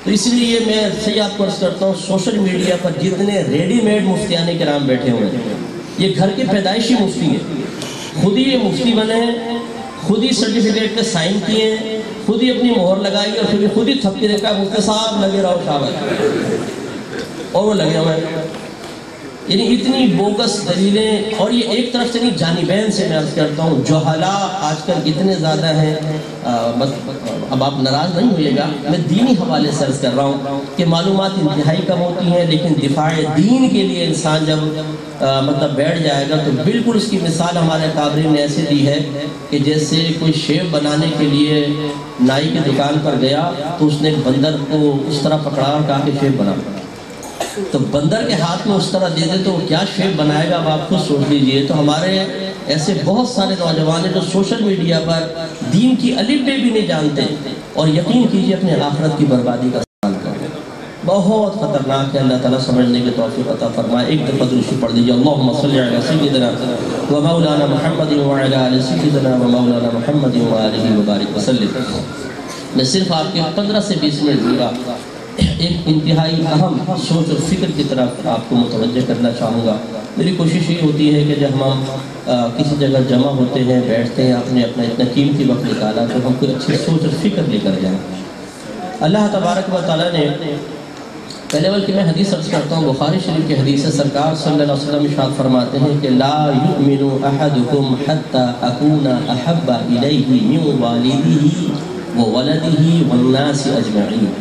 تو اس لیے میں صحیح آپ کو عرض کرتا ہوں، سوشل میڈیا پر جتنے ریڈی میڈ مفتیان کرام بیٹھے ہوئے ہیں، یہ گھر کے پیدائشی مفتی ہیں، خود ہی یہ مفتی بنے ہیں، خود ہی سرٹیفکیٹ پہ سائن کیے ہیں، خود ہی اپنی مہر لگائی اور خود ہی تھپکی دیکھا مفتی صاحب لگے رہو شاباش، اور وہ لگے ہوئے ہیں۔ یعنی اتنی بوگس دلیلیں، اور یہ ایک طرف سے نہیں جانبین سے میں عرض کرتا ہوں، جہلا آج کل اتنے زیادہ ہیں، اب آپ ناراض نہیں ہوئیے گا، میں دینی حوالے سے عرض کر رہا ہوں کہ معلومات انتہائی کم ہوتی ہیں، لیکن دفاع دین کے لیے انسان جب مطلب بیٹھ جائے گا تو بالکل اس کی مثال ہمارے قابرین نے ایسے دی ہے کہ جیسے کوئی شیو بنانے کے لیے نائی کی دکان پر گیا تو اس نے ایک بندر کو اس طرح پکڑا اور کہا کہ شیو بنا، تو بندر کے ہاتھ میں اس طرح دے دے تو وہ کیا شیپ بنائے گا، اب آپ خود سوچ لیجئے۔ تو ہمارے ایسے بہت سارے نوجوان ہیں جو سوشل میڈیا پر دین کی الف بے بھی نہیں جانتے، اور یقین کیجئے اپنے آخرت کی بربادی کا سوال کر رہے ہیں، بہت خطرناک ہے۔ اللہ تعالیٰ سمجھنے کے توفیق عطا فرمائے۔ ایک دفعہ درود پڑھ دیجئے، اللہم صلی علی سیدنا و مولانا محمد و علی آل سیدنا و مولانا محمد و آلہ وبارک وسلم۔ میں صرف آپ کے 15 سے 20 منٹ دوں گا، ایک انتہائی اہم سوچ اور فکر کی طرف آپ کو متوجہ کرنا چاہوں گا۔ میری کوشش یہ ہوتی ہے کہ جب ہم کسی جگہ جمع ہوتے ہیں، بیٹھتے ہیں، اپنا اتنا قیمتی وقت نکالا تو ہم کوئی اچھی سوچ اور فکر لے کر جائیں۔ اللہ تبارک و تعالیٰ نے پہلے بلکہ میں حدیث عرض کرتا ہوں، بخاری شریف کی حدیث ہے، سرکار صلی اللہ علیہ وسلم ارشاد فرماتے ہیں کہ لا یؤمن احدکم حتی اکون احب الیہ من والدہ وولدہ والناس اجمعین۔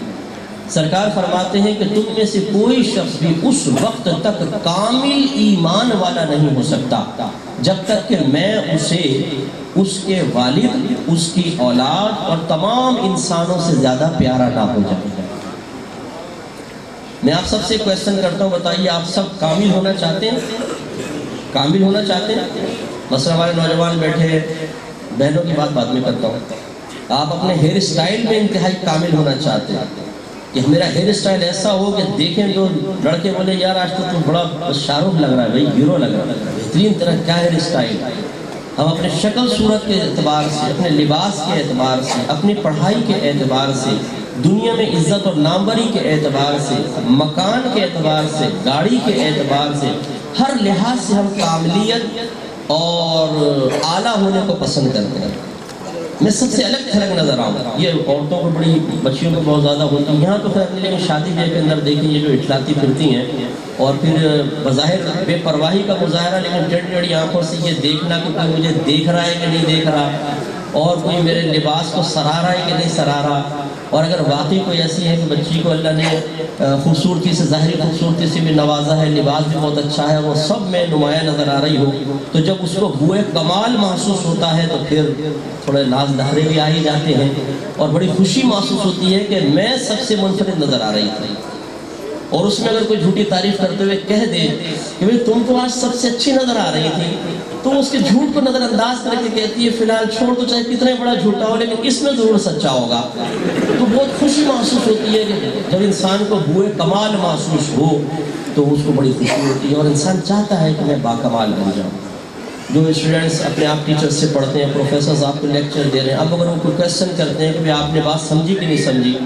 سرکار فرماتے ہیں کہ تم میں سے کوئی شخص بھی اس وقت تک کامل ایمان والا نہیں ہو سکتا جب تک کہ میں اسے اس کے والد، اس کی اولاد اور تمام انسانوں سے زیادہ پیارا نہ ہو جائے۔ میں آپ سب سے کویسچن کرتا ہوں، بتائیے آپ سب کامل ہونا چاہتے ہیں؟ کامل ہونا چاہتے ہیں؟ مثلا ہمارے نوجوان بیٹھے ہیں، بہنوں کی بات بعد میں کرتا ہوں، آپ اپنے ہیئر اسٹائل میں انتہائی کامل ہونا چاہتے ہیں کہ میرا ہیئر اسٹائل ایسا ہو کہ دیکھیں تو لڑکے بولے یار آج تو تم بڑا شاہ رخ لگ رہا ہے، بھائی ہیرو لگ رہا ہے، بہترین طرح کیا ہیئر اسٹائل۔ ہم اپنے شکل صورت کے اعتبار سے، اپنے لباس کے اعتبار سے، اپنی پڑھائی کے اعتبار سے، دنیا میں عزت اور ناموری کے اعتبار سے، مکان کے اعتبار سے، گاڑی کے اعتبار سے، ہر لحاظ سے ہم کاملیت اور اعلیٰ ہونے کو پسند کرتے ہیں۔ میں سب سے الگ تھلگ نظر آؤں، یہ عورتوں کو بڑی، بچیوں کو بہت زیادہ ہوتی ہے، یہاں تو خیر نہیں، لیکن شادی بیاہ کے اندر دیکھیں یہ جو اٹھلاتی پھرتی ہیں اور پھر بظاہر بے پرواہی کا مظاہرہ، لیکن ٹیڑھی ٹیڑھی آنکھوں سے یہ دیکھنا کہ کوئی مجھے دیکھ رہا ہے کہ نہیں دیکھ رہا، اور کوئی میرے لباس کو سرا رہا ہے کہ نہیں سرا رہا، اور اگر واقعی کوئی ایسی ہے کہ بچی کو اللہ نے خوبصورتی سے، ظاہری خوبصورتی سے بھی نوازا ہے، لباس بھی بہت اچھا ہے، وہ سب میں نمایاں نظر آ رہی ہو، تو جب اس کو بوئے کمال محسوس ہوتا ہے تو پھر تھوڑے ناز نہرے بھی آ ہی جاتے ہیں، اور بڑی خوشی محسوس ہوتی ہے کہ میں سب سے منفرد نظر آ رہی تھی۔ اور اس میں اگر کوئی جھوٹی تعریف کرتے ہوئے کہہ دے کہ بھئی تم تو آج سب سے اچھی نظر آ رہی تھی، تو اس کے جھوٹ کو نظر انداز کر کے کہتی ہے فی الحال چھوڑ تو، چاہے کتنے بڑا جھوٹا ہو لیکن اس میں ضرور سچا ہوگا۔ تو بہت خوشی محسوس ہوتی ہے کہ جب انسان کو بوئے کمال محسوس ہو تو اس کو بڑی خوشی ہوتی ہے، اور انسان چاہتا ہے کہ میں باکمال بن جاؤں۔ جو اسٹوڈنٹس اپنے آپ ٹیچرز سے پڑھتے ہیں، پروفیسرز آپ کو لیکچر دے رہے ہیں، اب اگر وہ کوئی کویسچن کرتے ہیں کہ آپ نے بات سمجھی کہ نہیں سمجھی،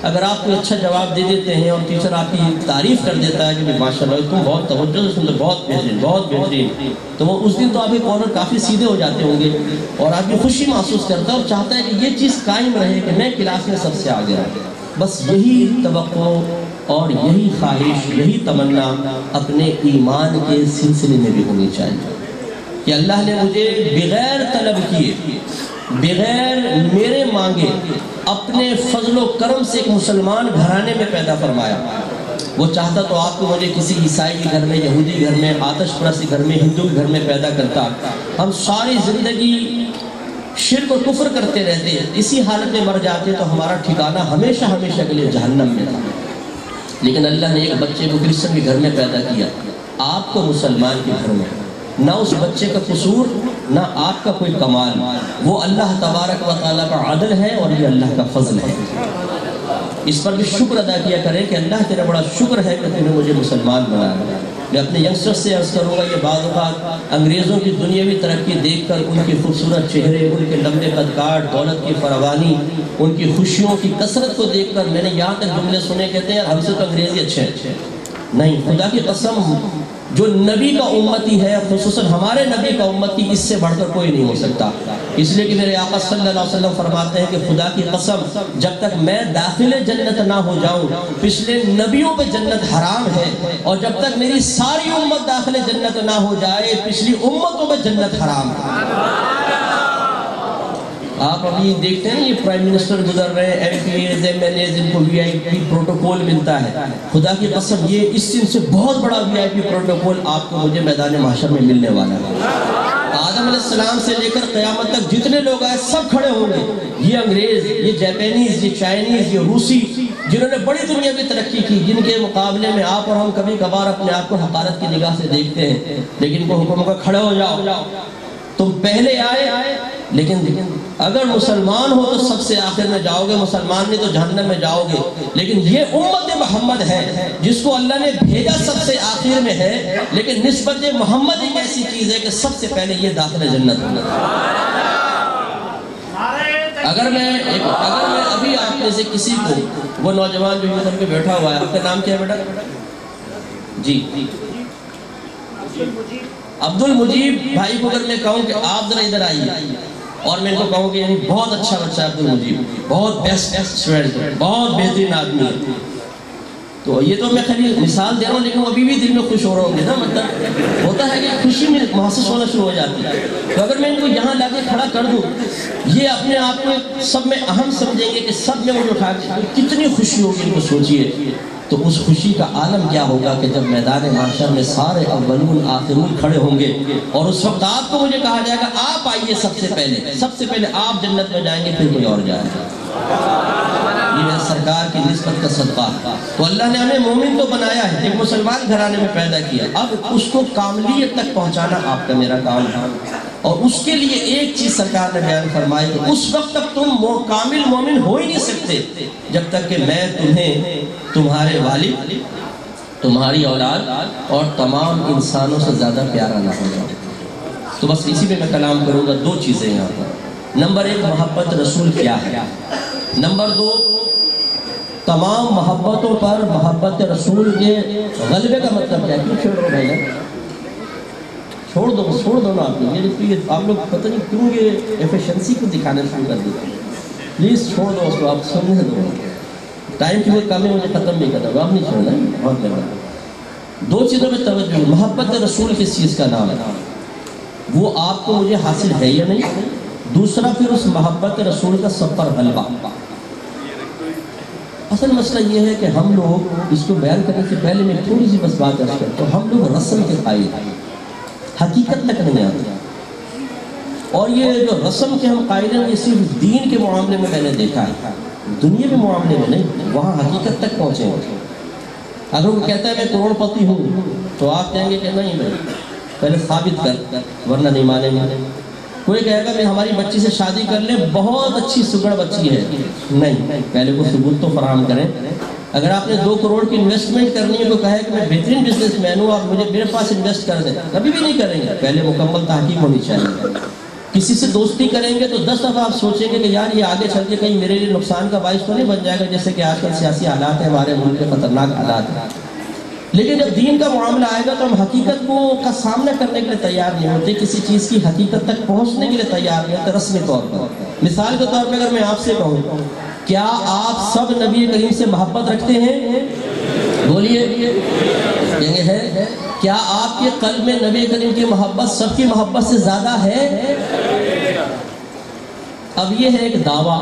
اگر آپ کوئی اچھا جواب دے دیتے ہیں اور ٹیچر آپ کی تعریف کر دیتا ہے کہ ماشاء اللہ تم بہت توجہ سے سنتے، بہت بہترین بہت بہترین، تو وہ اس دن تو آپ کے کارنر کافی سیدھے ہو جاتے ہوں گے، اور آپ کی خوشی محسوس کرتا ہے اور چاہتا ہے کہ یہ چیز قائم رہے کہ میں کلاس میں سب سے آگے رہوں۔ بس یہی توقع اور یہی خواہش، یہی تمنا اپنے ایمان کے سلسلے میں بھی ہونی چاہیے کہ اللہ نے مجھے بغیر طلب کیے، بغیر میرے مانگے، اپنے فضل و کرم سے ایک مسلمان گھرانے میں پیدا فرمایا۔ وہ چاہتا تو آپ کو مجھے کسی عیسائی کے گھر میں، یہودی گھر میں، آتش پرست کے گھر میں، ہندو کے گھر میں پیدا کرتا، ہم ساری زندگی شرک و کفر کرتے رہتے، اسی حالت میں مر جاتے تو ہمارا ٹھکانہ ہمیشہ ہمیشہ کے لیے جہنم میں تھا۔ لیکن اللہ نے ایک بچے کو کرسچن کے گھر میں پیدا کیا، آپ کو مسلمان کے گھر میں، نہ اس بچے کا قصور نہ آپ کا کوئی کمال، وہ اللہ تبارک و تعالیٰ کا عدل ہے اور یہ اللہ کا فضل ہے۔ اس پر بھی شکر ادا کیا کریں کہ اللہ تیرا بڑا شکر ہے کہ تم نے مجھے مسلمان بنایا۔ میں اپنے ینگسٹر سے عرض کروں گا، یہ بعض اوقات انگریزوں کی دنیاوی ترقی دیکھ کر، ان کے خوبصورت چہرے، ان کے لمبے قد کاٹ، دولت کی فراوانی، ان کی خوشیوں کی کثرت کو دیکھ کر میں نے یہاں تک جملے سنے کہتے ہیں ہم سے تو انگریزی اچھے ہیں۔ نہیں، خدا کی قسم، جو نبی کا امتی ہے، خصوصاً ہمارے نبی کا امتی، اس سے بڑھ کر کوئی نہیں ہو سکتا۔ اس لیے کہ میرے آقا صلی اللہ علیہ وسلم فرماتے ہیں کہ خدا کی قسم، جب تک میں داخل جنت نہ ہو جاؤں، پچھلے نبیوں پہ جنت حرام ہے، اور جب تک میری ساری امت داخل جنت نہ ہو جائے، پچھلی امتوں پہ جنت حرام ہے۔ آپ ابھی دیکھتے ہیں یہ پرائم منسٹر گزر رہے ہیں، MPs, MLAs, ان کو وی آئی پی پروٹوکول ملتا ہے۔ خدا کی قسم یہ اس دن سے بہت بڑا وی آئی پی پروٹوکول آپ کو مجھے میدان محشر میں ملنے والا ہے۔ آدم علیہ السلام سے لے کر قیامت تک جتنے لوگ آئے سب کھڑے ہوں گے، یہ انگریز، یہ جاپانیز، یہ چائنیز، یہ روسی، جنہوں نے بڑی دنیا کی ترقی کی، جن کے مقابلے میں آپ اور ہم کبھی کبھار اپنے آپ کو حقارت کی نگاہ سے دیکھتے ہیں، لیکن ان کو حکم کا کھڑے ہو جاؤ، تم پہلے آئے، لیکن اگر مسلمان ہو تو سب سے آخر میں جاؤ گے، مسلمان نہیں تو جہنم میں جاؤ گے۔ لیکن یہ امت محمد ہے جس کو اللہ نے بھیجا سب سے آخر میں ہے، لیکن نسبت محمد ایک ایسی چیز ہے کہ سب سے پہلے یہ داخل جنت ہوگا۔ اگر میں ابھی آپ میں سے کسی کو، وہ نوجوان جو یوتھ پہ بیٹھا ہوا ہے، آپ کا نام کیا ہے بیٹا؟ جی عبد المجیب بھائی کو اگر میں کہوں کہ آپ ذرا ادھر آئیے، اور میں ان کو کہوں کہ یعنی بہت اچھا بچہ ہے عبد المجیب، بہت بیسٹ اسٹوڈنٹ، بہت بہترین آدمی ہے، تو یہ تو میں خالی مثال دے رہا ہوں، لیکن وہ ابھی بھی دل میں خوش ہو رہا ہوں گے نا، مطلب ہوتا ہے کہ خوشی میں محسوس ہونا شروع ہو جاتی ہے۔ تو اگر میں ان کو یہاں لا کے کھڑا کر دوں، یہ اپنے آپ کو سب میں اہم سمجھیں گے کہ سب میں مجھے اٹھا کے کتنی خوشی ہوگی، ان کو سوچیے۔ تو اس خوشی کا عالم کیا ہوگا کہ جب میدان محشر میں سارے اولون آخرون کھڑے ہوں گے، اور اس وقت آپ کو مجھے کہا جائے گا آپ آئیے، سب سے پہلے آپ جنت میں جائیں گے، پھر کوئی اور جائے گا۔ یہ ہے سرکار کی نسبت کا صدقہ۔ تو اللہ نے ہمیں مومن تو بنایا ہے، ایک مسلمان گھرانے میں پیدا کیا، اب اس کو کاملیت تک پہنچانا آپ کا میرا کام ہے، اور اس کے لیے ایک چیز سرکار نے بیان فرمائی کہ اس وقت تک تم کامل مومن ہو ہی نہیں سکتے جب تک کہ میں تمہیں تمہارے والد، تمہاری اولاد اور تمام انسانوں سے زیادہ پیارا نہ ہو جاؤ۔ تو بس اسی پہ میں کلام کروں گا۔ دو چیزیں یہاں پر، نمبر ایک محبت رسول کیا ہے، نمبر دو تمام محبتوں پر محبت رسول کے غلبے کا مطلب کیا ہے۔ کیوں چھوڑ رہے ہو بھائی؟ چھوڑ دو نا آپ لوگ پتہ نہیں کیوں یہ ایفیشنسی کو دکھانے شروع کر دیتے ہیں۔ پلیز چھوڑ دو اس کو، آپ سننے دو، ٹائم کی کوئی کمی مجھے ختم نہیں کرنا، آپ نہیں چھوڑنا ہے، بہت کرنا۔ دو چیزوں میں توجہ، محبت رسول کس چیز کا نام ہے، وہ آپ کو مجھے حاصل ہے یا نہیں، دوسرا پھر اس محبت رسول کا سب پر غلبہ۔ اصل مسئلہ یہ ہے کہ ہم لوگ اس کو بیان کرنے سے پہلے میں تھوڑی سی بس بات عرض کرتا ہوں، ہم لوگ رسم کے قائل ہیں، حقیقت تک نہیں آتے۔ اور یہ جو رسم کے ہم قائل ہیں یہ صرف دین کے معاملے میں نے دیکھا ہے، دنیا کے معاملے میں نہیں، وہاں حقیقت تک پہنچے ہیں۔ اگر وہ کہتا ہے میں کروڑ پتی ہوں تو آپ کہیں گے کہ نہیں بھائی پہلے ثابت کر، ورنہ نہیں مانیں گے۔ کوئی کہے گا کہ ہماری بچی سے شادی کر لیں، بہت اچھی سگڑ بچی ہے، نہیں پہلے وہ ثبوت تو فراہم کریں۔ اگر آپ نے 2 کروڑ کی انویسٹمنٹ کرنی ہے تو کہے کہ میں بہترین بزنس مین ہوں، آپ مجھے میرے پاس انویسٹ کر دیں، کبھی بھی نہیں کریں گے، پہلے مکمل تحقیق ہونی چاہیے۔ کسی سے دوستی کریں گے تو 10 دفعہ آپ سوچیں گے کہ یار یہ آگے چل کے کہیں میرے لیے نقصان کا باعث تو نہیں بن جائے گا، جیسے کہ آج کل سیاسی حالات ہیں ہمارے ملک کے، خطرناک حالات ہیں۔ لیکن جب دین کا معاملہ آئے گا تو ہم حقیقت کا سامنا کرنے کے لیے تیار نہیں ہوتے، کسی چیز کی حقیقت تک پہنچنے کے لیے تیار نہیں ہوتے رسمی طور پر۔ مثال کے طور پہ اگر میں آپ سے کہوں کیا آپ سب نبی کریم سے محبت رکھتے ہیں؟ بولیے، کہیں گے ہے۔ کیا آپ کے قلب میں نبی کریم کی محبت سب کی محبت سے زیادہ ہے؟ اب یہ ہے ایک دعویٰ،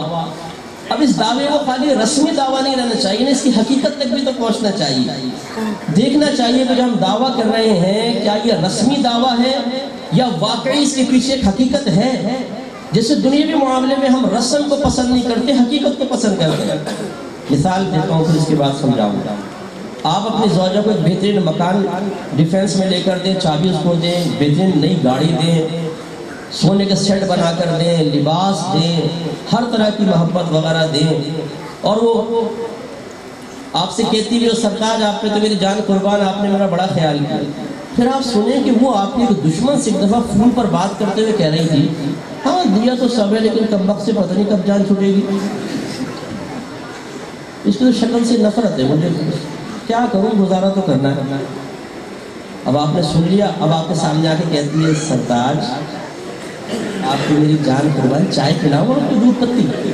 اب اس دعوے کو خالی رسمی دعویٰ نہیں رہنا چاہیے، اس کی حقیقت تک بھی تو پہنچنا چاہیے، دیکھنا چاہیے کہ جو ہم دعویٰ کر رہے ہیں کیا یہ رسمی دعویٰ ہے یا واقعی اس کے پیچھے ایک حقیقت ہے۔ جیسے دنیاوی معاملے میں ہم رسم کو پسند نہیں کرتے، حقیقت کو پسند کرتے ہیں۔ مثال دیتا ہوں پھر اس کے بعد سمجھاؤں گا۔ آپ اپنی زوجہ کو ایک بہترین مکان ڈیفینس میں لے کر دیں، چابی اس کو دیں، بہترین نئی گاڑی دیں، سونے کا سیٹ بنا کر دیں، لباس دیں، ہر طرح کی محبت وغیرہ دیں، اور وہ آپ سے کہتی بھی سرتاج آپ پہ تو میری جان قربان، آپ نے میرا بڑا خیال کیا۔ پھر آپ سنیں کہ وہ آپ کے دشمن سے ایک دفعہ فون پر بات کرتے ہوئے کہہ رہی تھی ہاں دیا تو سب ہے لیکن کم وقت سے پتہ نہیں کب جان چھوٹے گی۔ اس کی تو شکل سے نفرت ہے، مجھے کیا کروں، گزارا تو کرنا ہے۔ اب آپ نے سن لیا، اب آپ کے سامنے آ کے کہتی ہے سرتاج آپ کو میری جان قربان، چائے پلاؤ اور تو دودھ پتی۔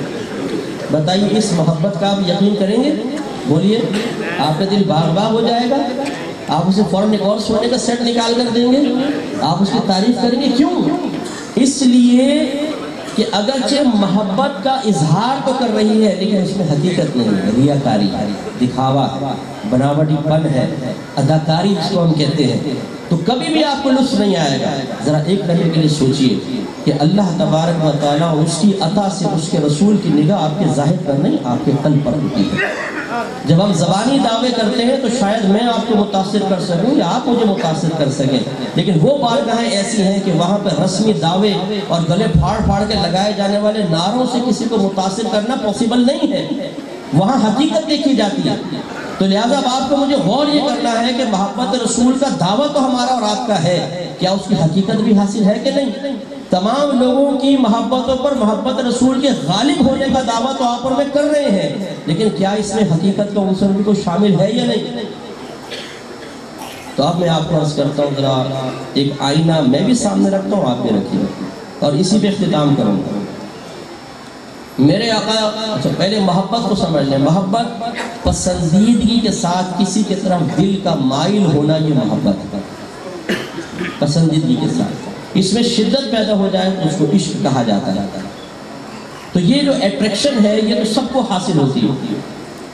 بتائیے اس محبت کا آپ یقین کریں گے؟ بولیے، آپ کا دل باغ باغ ہو جائے گا، آپ اسے فوراً ایک اور سونے کا سیٹ نکال کر دیں گے، آپ اس کی تعریف کریں گے۔ کیوں؟ اس لیے کہ اگرچہ محبت کا اظہار تو کر رہی ہے لیکن اس میں حقیقت نہیں ہے، ریاکاری ہے، دکھاوا ہے، بناوٹی پن ہے، اداکاری جس کو ہم کہتے ہیں، تو کبھی بھی آپ کو لطف نہیں آئے گا۔ ذرا ایک لمحے کے لیے سوچئے کہ اللہ تبارک و تعالیٰ اس کی عطا سے اس کے رسول کی نگاہ آپ کے ظاہر پر نہیں آپ کے قلب پر ہوتی ہے۔ جب ہم زبانی دعوے کرتے ہیں تو شاید میں آپ کو متاثر کر سکوں یا آپ مجھے متاثر کر سکیں، لیکن وہ بارگاہیں ایسی ہیں کہ وہاں پہ رسمی دعوے اور گلے پھاڑ پھاڑ کے لگائے جانے والے نعروں سے کسی کو متاثر کرنا پاسبل نہیں ہے، وہاں حقیقت دیکھی جاتی ہے۔ تو لہٰذا اب آپ کو مجھے غور یہ کرنا ہے کہ محبت رسول کا دعویٰ تو ہمارا اور آپ کا ہے، کیا اس کی حقیقت بھی حاصل ہے کہ نہیں؟ تمام لوگوں کی محبتوں پر محبت رسول کے غالب ہونے کا دعویٰ تو آپ اور میں کر رہے ہیں، لیکن کیا اس میں حقیقت کا عنصر بھی کوئی شامل ہے یا نہیں؟ تو اب میں آپ کو عرض کرتا ہوں، ذرا ایک آئینہ میں بھی سامنے رکھتا ہوں، آپ بھی رکھیے اور اسی پہ اختتام کروں گا۔ میرے آقا، اچھا پہلے محبت کو سمجھ لیں، محبت پسندیدگی کے ساتھ کسی کی طرف دل کا مائل ہونا، یہ محبت ہے، پسندیدگی کے ساتھ اس میں شدت پیدا ہو جائے تو اس کو عشق کہا جاتا ہے۔ تو یہ جو اٹریکشن ہے یہ تو سب کو حاصل ہوتی ہے،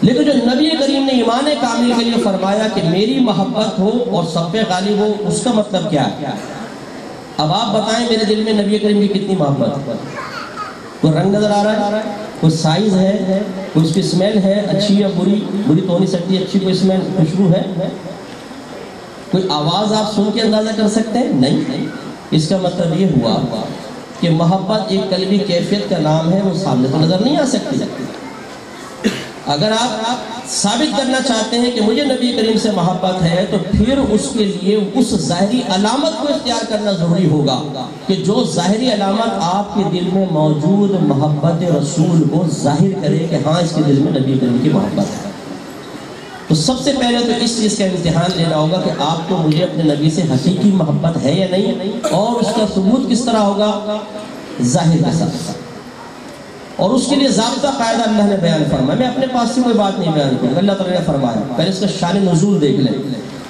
لیکن جو نبی کریم نے ایمان کامل کے لیے فرمایا کہ میری محبت ہو اور سب پہ غالب ہو، اس کا مطلب کیا ہے؟ اب آپ بتائیں میرے دل میں نبی کریم کی کتنی محبت ہے؟ کوئی رنگ نظر آ رہا ہے، کوئی سائز ہے، کوئی اس کی اسمیل ہے اچھی یا بری؟ بری تو ہو نہیں سکتی، اچھی کوئی اسمیل خوشبو ہے؟ کوئی آواز آپ سن کے اندازہ کر سکتے ہیں؟ نہیں۔ اس کا مطلب یہ ہوا کہ محبت ایک قلبی کیفیت کا نام ہے، وہ سامنے تو نظر نہیں آ سکتی۔ اگر آپ ثابت کرنا چاہتے ہیں کہ مجھے نبی کریم سے محبت ہے تو پھر اس کے لیے اس ظاہری علامت کو اختیار کرنا ضروری ہوگا کہ جو ظاہری علامت آپ کے دل میں موجود محبت رسول کو ظاہر کرے کہ ہاں اس کے دل میں نبی کریم کی محبت ہے۔ تو سب سے پہلے تو اس چیز کا امتحان لینا ہوگا کہ آپ کو مجھے اپنے نبی سے حقیقی محبت ہے یا نہیں، اور اس کا ثبوت کس طرح ہوگا؟ ظاہر کے ساتھ۔ اور اس کے لیے ضابطہ قاعدہ اللہ نے بیان فرمایا. میں اپنے پاس سے کوئی بات نہیں بیان کروں، اللہ تعالیٰ نے فرمایا. پہلے اس کا شان نزول دیکھ لیں.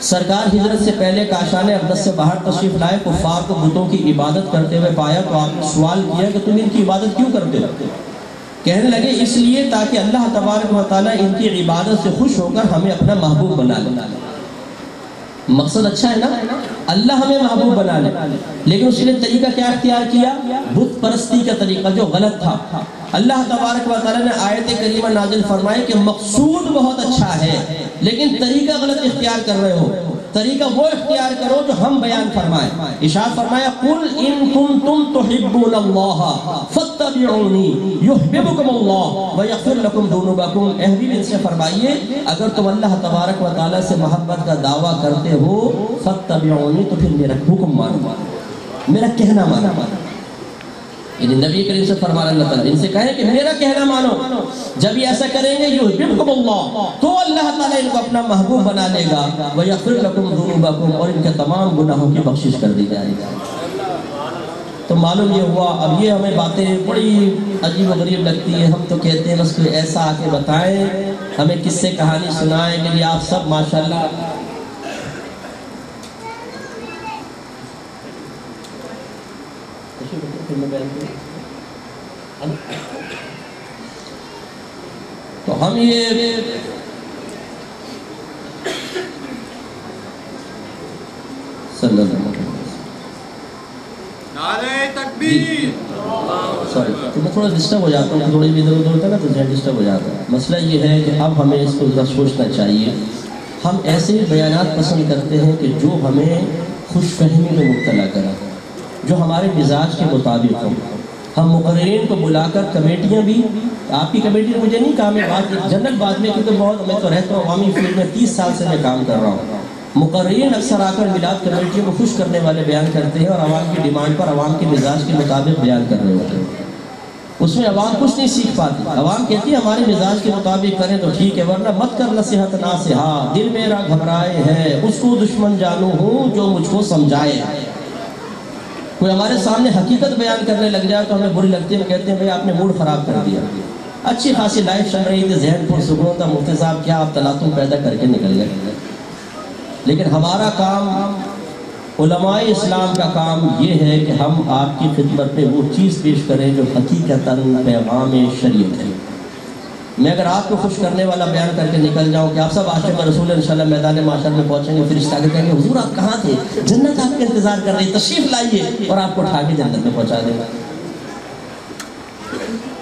سرکار ہجرت سے پہلے کاشان اقدس سے باہر تشریف لائے، کفار کو بتوں کی عبادت کرتے ہوئے پایا تو آپ نے سوال کیا کہ تم ان کی عبادت کیوں کرتے ہو؟ کہنے لگے اس لیے تاکہ اللہ تبارک و تعالیٰ ان کی عبادت سے خوش ہو کر ہمیں اپنا محبوب بنا لے. مقصد اچھا ہے نا، اللہ ہمیں محبوب بنا لے، لیکن اس نے طریقہ کیا اختیار کیا؟ بت پرستی کا طریقہ جو غلط تھا. اللہ تبارک و تعالیٰ نے آیت کریمہ نازل فرمائی کہ مقصود بہت اچھا ہے لیکن طریقہ غلط اختیار کر رہے ہو. طریقہ وہ اختیار کرو جو ہم بیان فرمائیں. ارشاد فرمایا قل ان کنتم تحبون اللہ فاتبعونی یحببکم اللہ ویغفر لکم ذنوبکم. اے حبیب ان سے فرمائیے اگر تم اللہ تبارک و تعالیٰ سے محبت کا دعویٰ کرتے ہو فاتبعونی تو پھر میرا حکم مانو، میرا کہنا مانو. یعنی نبی کریم سے فرمایا اللہ تعالیٰ ان سے کہے کہ میرا کہنا مانو. جب یہ ایسا کریں گے یحببکم اللہ تو اللہ تعالیٰ ان کو اپنا محبوب بنا لے گا. وَيَغْفِرْ لَكُمْ ذُنُوبَكُمْ اور ان کے تمام گناہوں کی بخشش کر دی جائے گی. تو معلوم یہ ہوا. اب یہ ہمیں باتیں بڑی عجیب و غریب لگتی ہیں. ہم تو کہتے ہیں بس کوئی ایسا آ کے بتائیں، ہمیں کس سے کہانی سنائیں کہ آپ سب ماشاءاللہ تو ہم یہ صلی اللہ علیہ وسلم نعرہ تکبیر. سوری تو میں تھوڑا ڈسٹرب ہو جاتا ہوں، تھوڑی بھی ادھر ادھر ہوتا ہے نا تو ذہن ڈسٹرب ہو جاتا ہے. مسئلہ یہ ہے کہ اب ہمیں اس کو ذرا سوچنا چاہیے. ہم ایسے بیانات پسند کرتے ہیں کہ جو ہمیں خوش فہمی میں مبتلا کریں، جو ہمارے مزاج کے مطابق ہوں. ہم مقررین کو بلا کر کمیٹیاں بھی، آپ کی کمیٹی نے مجھے نہیں کہا، میں بات جنرل بات میں کیونکہ بہت میں تو رہتا ہوں عوامی فیلڈ میں 30 سال سے میں کام کر رہا ہوں. مقررین اکثر آ کر میلاد کمیٹیوں کو خوش کرنے والے بیان کرتے ہیں اور عوام کی ڈیمانڈ پر عوام کے مزاج کے مطابق بیان کر رہے ہوتے ہیں. اس میں عوام کچھ نہیں سیکھ پاتی. عوام کہتی ہے ہمارے مزاج کے مطابق کریں تو ٹھیک ہے، ورنہ مت کر نصیحت ناصحا، دل میرا گھبرائے ہے اس کو دشمن جانو ہوں جو مجھ کو سمجھائے. کوئی ہمارے سامنے حقیقت بیان کرنے لگ جائے تو ہمیں بری لگتی ہے. ہم کہتے ہیں بھائی آپ نے موڈ خراب کر دیا. اچھی خاصی لائف چل رہی تھی، ذہن پرسکون تھا، مفتی صاحب کیا آپ تلاطم پیدا کر کے نکل گئے. لیکن ہمارا کام، علماء اسلام کا کام یہ ہے کہ ہم آپ کی خدمت میں وہ چیز پیش کریں جو حقیقتاً پیغام شریعت ہے. میں اگر آپ کو خوش کرنے والا بیان کر کے نکل جاؤں کہ آپ سب عاشق رسول انشاءاللہ میدان محشر میں پہنچیں گے، فرشتہ کے کہیں گے حضور آپ کہاں تھے، جنت آپ کا انتظار کر رہی، تشریف لائیے، اور آپ کو اٹھا کے جنت میں پہنچا دیں گا.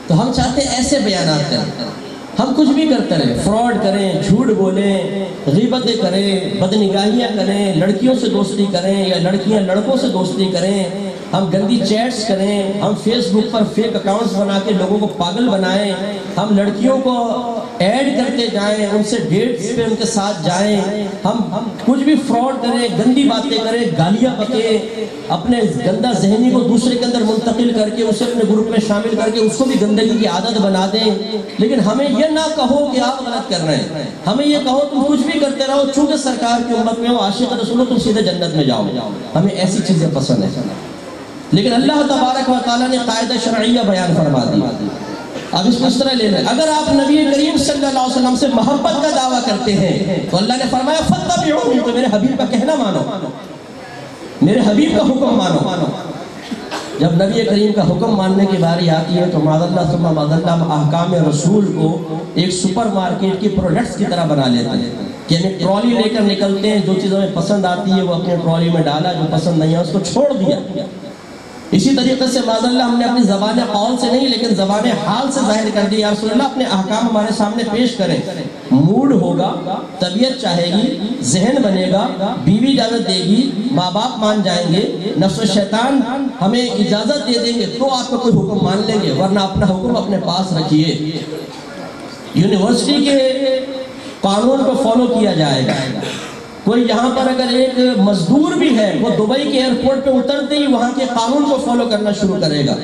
تو ہم چاہتے ہیں ایسے بیانات کریں. ہم کچھ بھی کرتے رہیں، فراڈ کریں، جھوٹ بولیں، غیبتیں کریں، بدنگاہیاں کریں، لڑکیوں سے دوستی کریں یا لڑکیاں لڑکوں سے دوستی کریں، ہم گندی چیٹس کریں، ہم فیس بک پر فیک اکاؤنٹس بنا کے لوگوں کو پاگل بنائیں، ہم لڑکیوں کو ایڈ کرتے جائیں، ان سے ڈیٹس پہ ان کے ساتھ جائیں، ہم کچھ بھی فراڈ کریں، گندی باتیں کریں، گالیاں بکیں، اپنے گندہ ذہنی کو دوسرے کے اندر منتقل کر کے اسے اپنے گروپ میں شامل کر کے اس کو بھی گندگی کی عادت بنا دیں. لیکن ہمیں یہ نہ کہو کہ آپ غلط کر رہے ہیں، ہمیں یہ کہو تم کچھ بھی کرتے رہو، چونکہ سرکار کی امت میں ہو، عاشق رسول ہو، تم سیدھے جنت میں جاؤ. ہمیں ایسی چیزیں پسند ہیں. لیکن اللہ تبارک و تعالیٰ نے قاعدہ شرعیہ بیان فرما دی. اب اس کو اس طرح لے لیں، اگر آپ نبی کریم صلی اللہ علیہ وسلم سے محبت کا دعویٰ کرتے ہیں تو اللہ نے فرمایا فاتبعونی، تو میرے حبیب کا کہنا مانو، میرے حبیب کا حکم مانو. جب نبی کریم کا حکم ماننے کی باری آتی ہے تو معذاللہ ثم معذاللہ احکام رسول کو ایک سپر مارکیٹ کی پروڈکٹس کی طرح بنا لیتے ہیں کہ ہمیں ٹرالی لے کر نکلتے ہیں، جو چیز ہمیں پسند آتی ہے وہ اپنے ٹرالی میں ڈالا، جو پسند نہیں ہے اس کو چھوڑ دیا. اسی طریقے سے معذاللہ ہم نے اپنی زبان قول سے نہیں لیکن زبان حال سے ظاہر کر دیا، یا رسول اللہ اپنے احکام ہمارے سامنے پیش کریں. موڈ ہوگا، طبیعت چاہے گی، ذہن بنے گا، بیوی اجازت دے گی، ماں باپ مان جائیں گے، نفس و شیطان ہمیں اجازت دے دیں گے تو آپ کو کوئی حکم مان لیں گے، ورنہ اپنا حکم اپنے پاس رکھیے. یونیورسٹی کے قانون کو فالو کیا جائے گا. کوئی یہاں پر اگر ایک مزدور بھی ہے وہ دبئی کے ایئرپورٹ پہ اترتے ہی وہاں کے قانون کو فالو کرنا شروع کرے گا.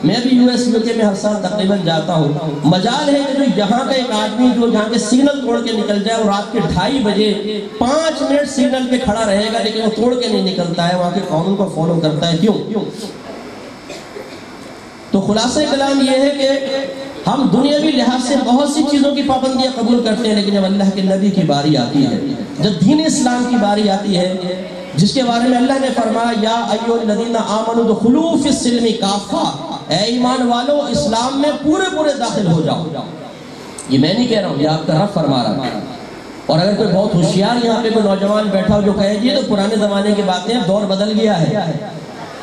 میں بھی یو ایس یو کے میں ہر سال تقریباً جاتا ہوں. مجال ہے کہ جو یہاں کا ایک آدمی جو یہاں کے سگنل توڑ کے نکل جائے اور رات کے 2:30 بجے 5 منٹ سگنل پہ کھڑا رہے گا لیکن وہ توڑ کے نہیں نکلتا ہے، وہاں کے قانون کو فالو کرتا ہے. کیوں؟ تو خلاصہ کلام یہ ہے کہ ہم دنیاوی لحاظ سے بہت سی چیزوں کی پابندیاں قبول کرتے ہیں، لیکن جب اللہ کے نبی کی باری آتی ہے، جب دین اسلام کی باری آتی ہے، جس کے بارے میں اللہ نے فرمایا یا ایھا الذین آمنوا ادخلوا فی السلم کافہ، اے ایمان والو اسلام میں پورے پورے داخل ہو جاؤ. یہ میں نہیں کہہ رہا ہوں، یہ آپ کا رب فرما رہا ہے. اور اگر کوئی بہت ہوشیار یہاں پہ کوئی نوجوان بیٹھا ہو جو کہے جی تو پرانے زمانے کی باتیں ہیں، دور بدل گیا ہے،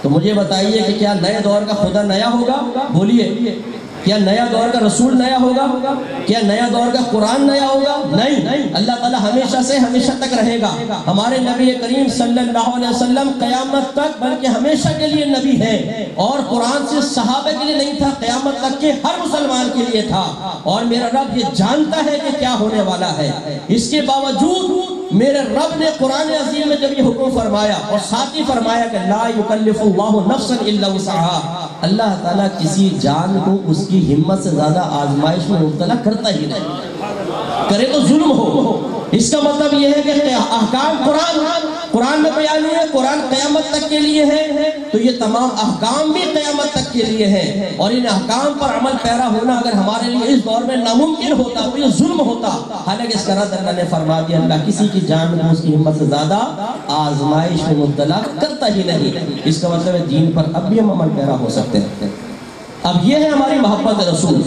تو مجھے بتائیے کہ کیا نئے دور کا خدا نیا ہوگا؟ بولیے. کیا نیا دور کا رسول نیا ہوگا؟ کیا نیا دور کا قرآن نیا ہوگا؟ نہیں. اللہ تعالیٰ ہمیشہ سے ہمیشہ تک رہے گا. ہمارے نبی کریم صلی اللہ علیہ وسلم قیامت تک بلکہ ہمیشہ کے لیے نبی ہے، اور قرآن سے صحابہ کے لیے نہیں تھا، قیامت تک کے ہر مسلمان کے لیے تھا. اور میرا رب یہ جانتا ہے کہ کیا ہونے والا ہے. اس کے باوجود میرے رب نے قرآن عظیم میں جب یہ حکم فرمایا اور ساتھ ہی فرمایا کہ لا یکلف اللہ نفسا الا وسعہا، اللہ تعالیٰ کسی جان کو اس کی ہمت سے زیادہ آزمائش میں مبتلا کرتا ہی نہیں، کرے تو ظلم ہو. اس کا مطلب یہ ہے کہ احکام قرآن میں بیان ہوئے، قرآن قیامت تک کے لیے ہے، تو یہ تمام احکام بھی قیامت تک کے لیے ہیں. اور ان احکام پر عمل پیرا ہونا اگر ہمارے لیے اس دور میں ناممکن ہوتا تو یہ ظلم ہوتا. حالانکہ اس کا رد اللہ نے فرما دیا، اللہ کسی کی جان کو اس کی ہمت سے زیادہ آزمائش میں مبتلا کرتا ہی نہیں. اس کا مطلب ہے دین پر اب بھی ہم عمل پیرا ہو سکتے ہیں. اب یہ ہے ہماری محبت رسول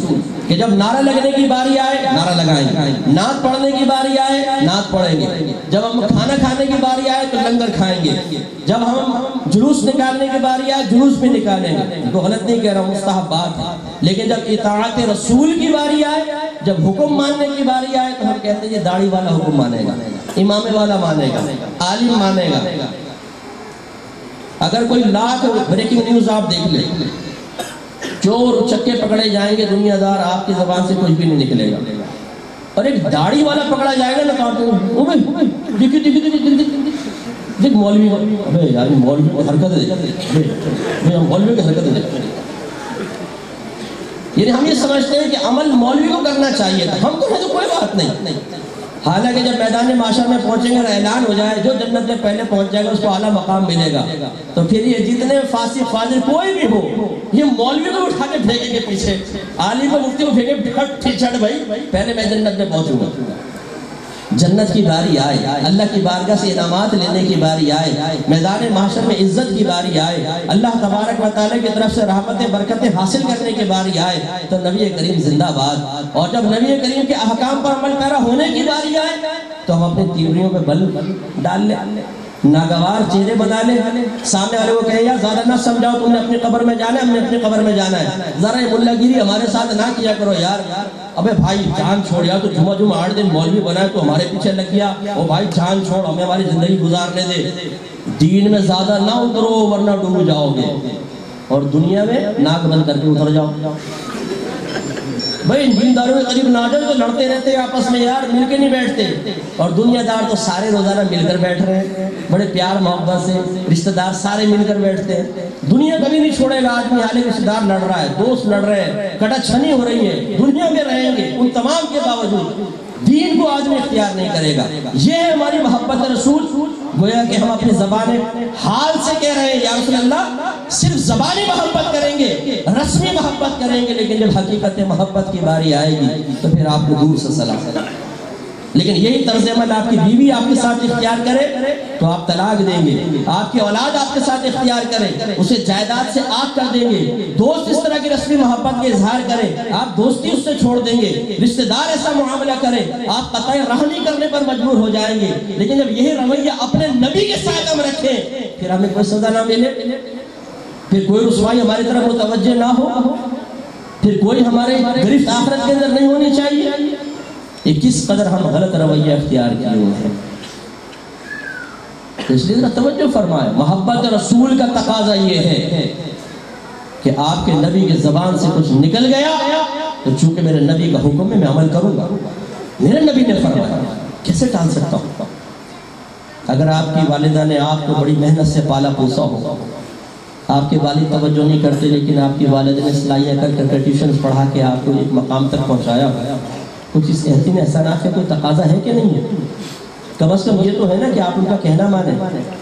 کہ جب نعرہ لگنے کی باری آئے نعرہ لگائیں گے، نعت پڑھنے کی باری آئے نعت پڑھیں گے، جب ہم کھانا کھانے کی باری آئے تو لنگر کھائیں گے، جب ہم جلوس نکالنے کی باری آئے جلوس بھی نکالیں گے. تو غلط نہیں کہہ رہا ہوں، مستحبات ہے. لیکن جب اطاعت رسول کی باری آئے، جب حکم ماننے کی باری آئے تو ہم کہتے ہیں یہ داڑھی والا حکم مانے گا، امام والا مانے گا، عالم مانے گا. اگر کوئی لاکھ بریکنگ نیوز آپ دیکھ لیں، چور چکے پکڑے جائیں گے دنیا دار، آپ کی زبان سے کچھ بھی نہیں نکلے گا. اور ایک داڑھی والا پکڑا جائے گا نا کہاں دیکھ مولوی یار، مولوی کو حرکت دے، مولوی کی حرکت دے. یعنی ہم یہ سمجھتے ہیں کہ عمل مولوی کو کرنا چاہیے تھا، ہم کو تو کوئی بات نہیں. حالانکہ جب میدان معاشر میں پہنچیں گے اور اعلان ہو جائے جو جنت میں پہلے پہنچ جائے گا اس کو اعلیٰ مقام ملے گا، تو پھر یہ جتنے فاسق فاضل کوئی بھی ہو، یہ مولوی کو اٹھا کے پھینکیں گے پیچھے، عالم کو مفتی کو پھینکے چھٹ بھائی پہلے میں جنت میں پہنچوں گا. جنت کی باری آئے، اللہ کی بارگاہ سے انعامات لینے کی باری آئے، میدان محشر میں عزت کی باری آئے، اللہ تبارک و تعالیٰ کی طرف سے رحمتیں برکتیں حاصل کرنے کی باری آئے، تو نبی کریم زندہ باد. اور جب نبی کریم کے احکام پر عمل پیرا ہونے کی باری آئے تو ہم اپنی تیوریوں پہ بل ڈال لیں، ناگوار چہرے بنا لیں، سامنے والے کو کہیں یار زیادہ نہ سمجھاؤ، تم نے اپنی قبر میں جانا ہے، ہم نے اپنی قبر میں جانا ہے، ذرا یہ ملا گیری ہمارے ساتھ نہ کیا کرو یار. ابے بھائی جان چھوڑ یار، تو جمعہ 8 دن مولوی بنائے تو ہمارے پیچھے لگ گیا. او بھائی جان چھوڑ، ہمیں ہماری زندگی گزارنے دے، دین میں زیادہ نہ اترو ورنہ ڈوب جاؤ گے، اور دنیا میں ناک بند کر کے اتر جاؤ. بھائی دینداروں کے قریب نہ جاؤ تو لڑتے رہتے آپس میں یار، مل کے نہیں بیٹھتے. اور دنیا دار تو سارے روزانہ مل کر بیٹھ رہے ہیں، بڑے پیار محبت سے رشتہ دار سارے مل کر بیٹھتے ہیں. دنیا کبھی نہیں چھوڑے گا آدمی، حالانکہ رشتہ دار لڑ رہا ہے، دوست لڑ رہے ہیں، کٹا چھنی ہو رہی ہے، دنیا میں رہیں گے. ان تمام کے باوجود دین کو آدمی اختیار نہیں کرے گا. یہ ہے ہماری محبت رسول. گویا کہ ہم اپنی زبان حال سے کہہ رہے ہیں یا رسول اللہ، صرف زبانی محبت کریں گے، رسمی محبت کریں گے، لیکن جب حقیقت محبت کی باری آئے گی تو پھر آپ کو دور سے سلام. لیکن یہی طرز عمل آپ کی بیوی آپ کے ساتھ اختیار کرے تو آپ طلاق دیں گے، آپ کی اولاد آپ کے ساتھ اختیار کرے اسے جائیداد سے آگ کر دیں گے، دوست اس طرح کی رسمی محبت کے اظہار کرے آپ دوستی اس سے چھوڑ دیں گے، رشتہ دار ایسا معاملہ کرے آپ قطع رحمی کرنے پر مجبور ہو جائیں گے. لیکن جب یہی رویہ اپنے نبی کے ساتھ ہم رکھیں پھر ہمیں کوئی سزا نہ ملے، پھر کوئی رسوائی ہماری طرف متوجہ نہ ہو، پھر کوئی ہمارے گرفت آخرت کے اندر نہیں ہونی چاہیے. یہ کس قدر ہم غلط رویہ اختیار کیے ہوئے ہیں. اس لیے ذرا توجہ فرمائے، محبت رسول کا تقاضا یہ ہے کہ آپ کے نبی کی زبان سے کچھ نکل گیا تو چونکہ میرے نبی کا حکم ہے میں عمل کروں گا. میرے نبی نے فرمایا، کیسے ٹال سکتا ہوں؟ اگر آپ کی والدہ نے آپ کو بڑی محنت سے پالا پوسا ہو، آپ کے والد توجہ نہیں کرتے لیکن آپ کی والدہ نے سلائیاں کر کر ٹیوشنز پڑھا کے آپ کو ایک مقام تک پہنچایا، کچھ اس احسان ہے، کوئی تقاضا ہے کہ نہیں ہے؟ کم از کم یہ تو ہے نا کہ آپ ان کا کہنا مانیں،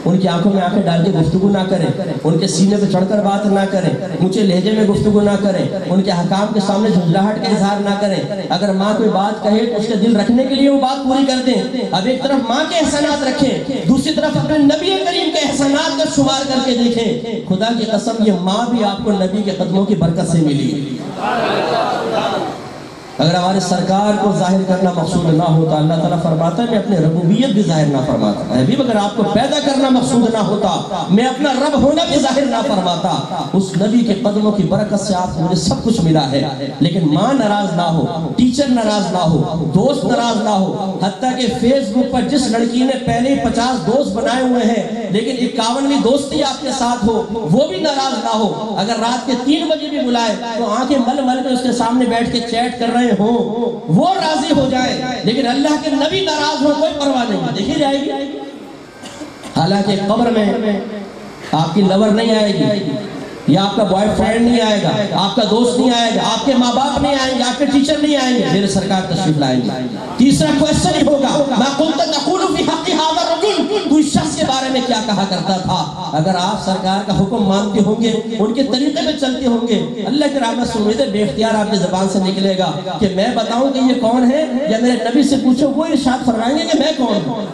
ان کی آنکھوں میں آنکھیں ڈال کے گفتگو نہ کریں، ان کے سینے پہ چڑھ کر بات نہ کریں، اونچے لہجے میں گفتگو نہ کریں، ان کے حکام کے سامنے جھنجھلاہٹ کا اظہار نہ کریں۔ اگر ماں کوئی بات کہے تو اس کے دل رکھنے کے لیے وہ بات پوری کر دیں۔ اب ایک طرف ماں کے احسانات رکھیں، دوسری طرف اپنے نبی کریم کے احسانات کا شمار کر کے دیکھیں۔ خدا کی قسم یہ ماں بھی آپ کو نبی کے قدموں کی برکت سے ملی۔ اگر ہمارے سرکار کو ظاہر کرنا مقصود نہ ہوتا، اللہ تعالیٰ فرماتا ہے میں اپنے ربوبیت بھی ظاہر نہ فرماتا۔ حبیب اگر آپ کو پیدا کرنا مقصود نہ ہوتا، میں اپنا رب ہونا بھی ظاہر نہ فرماتا۔ اس نبی کے قدموں کی برکت سے آپ کو مجھے سب کچھ ملا ہے۔ لیکن ماں ناراض نہ ہو، ٹیچر ناراض نہ ہو، دوست ناراض نہ ہو، حتیٰ کہ فیس بک پر جس لڑکی نے پہلے 50 دوست بنائے ہوئے ہیں لیکن 51ویں دوستی آپ کے ساتھ ہو، وہ بھی ناراض نہ ہو۔ اگر رات کے 3 بجے بھی بلائے تو آنکھیں مل مل کے اس کے سامنے بیٹھ کے چیٹ کر رہے ہوں، وہ راضی ہو جائے، لیکن اللہ کے نبی ناراض ہو کوئی پرواہ نہیں، دیکھی جائے گی۔ حالانکہ قبر میں آپ کی لور نہیں آئے گی، یا آپ کا بوائے فرینڈ نہیں آئے گا، آپ کا دوست نہیں آئے گا، آپ کے ماں باپ نہیں آئیں گے، آپ کے ٹیچر نہیں آئیں گے، میرے سرکار تشریف لائیں گے۔ تیسرا کوئسچن ہی ہوگا ما كنت تقول في حق هذا الرجل، تو اس شخص کے بارے میں کیا کہا کرتا تھا؟ اگر آپ سرکار کا حکم مانتے ہوں گے، ان کے طریقے میں چلتے ہوں گے، اللہ کی رحمت سے امید ہے بے اختیار آپ کی زبان سے نکلے گا کہ میں بتاؤں کہ یہ کون ہے، یا میرے نبی سے پوچھو وہ ارشاد فرمائیں گے کہ میں کون ہوں۔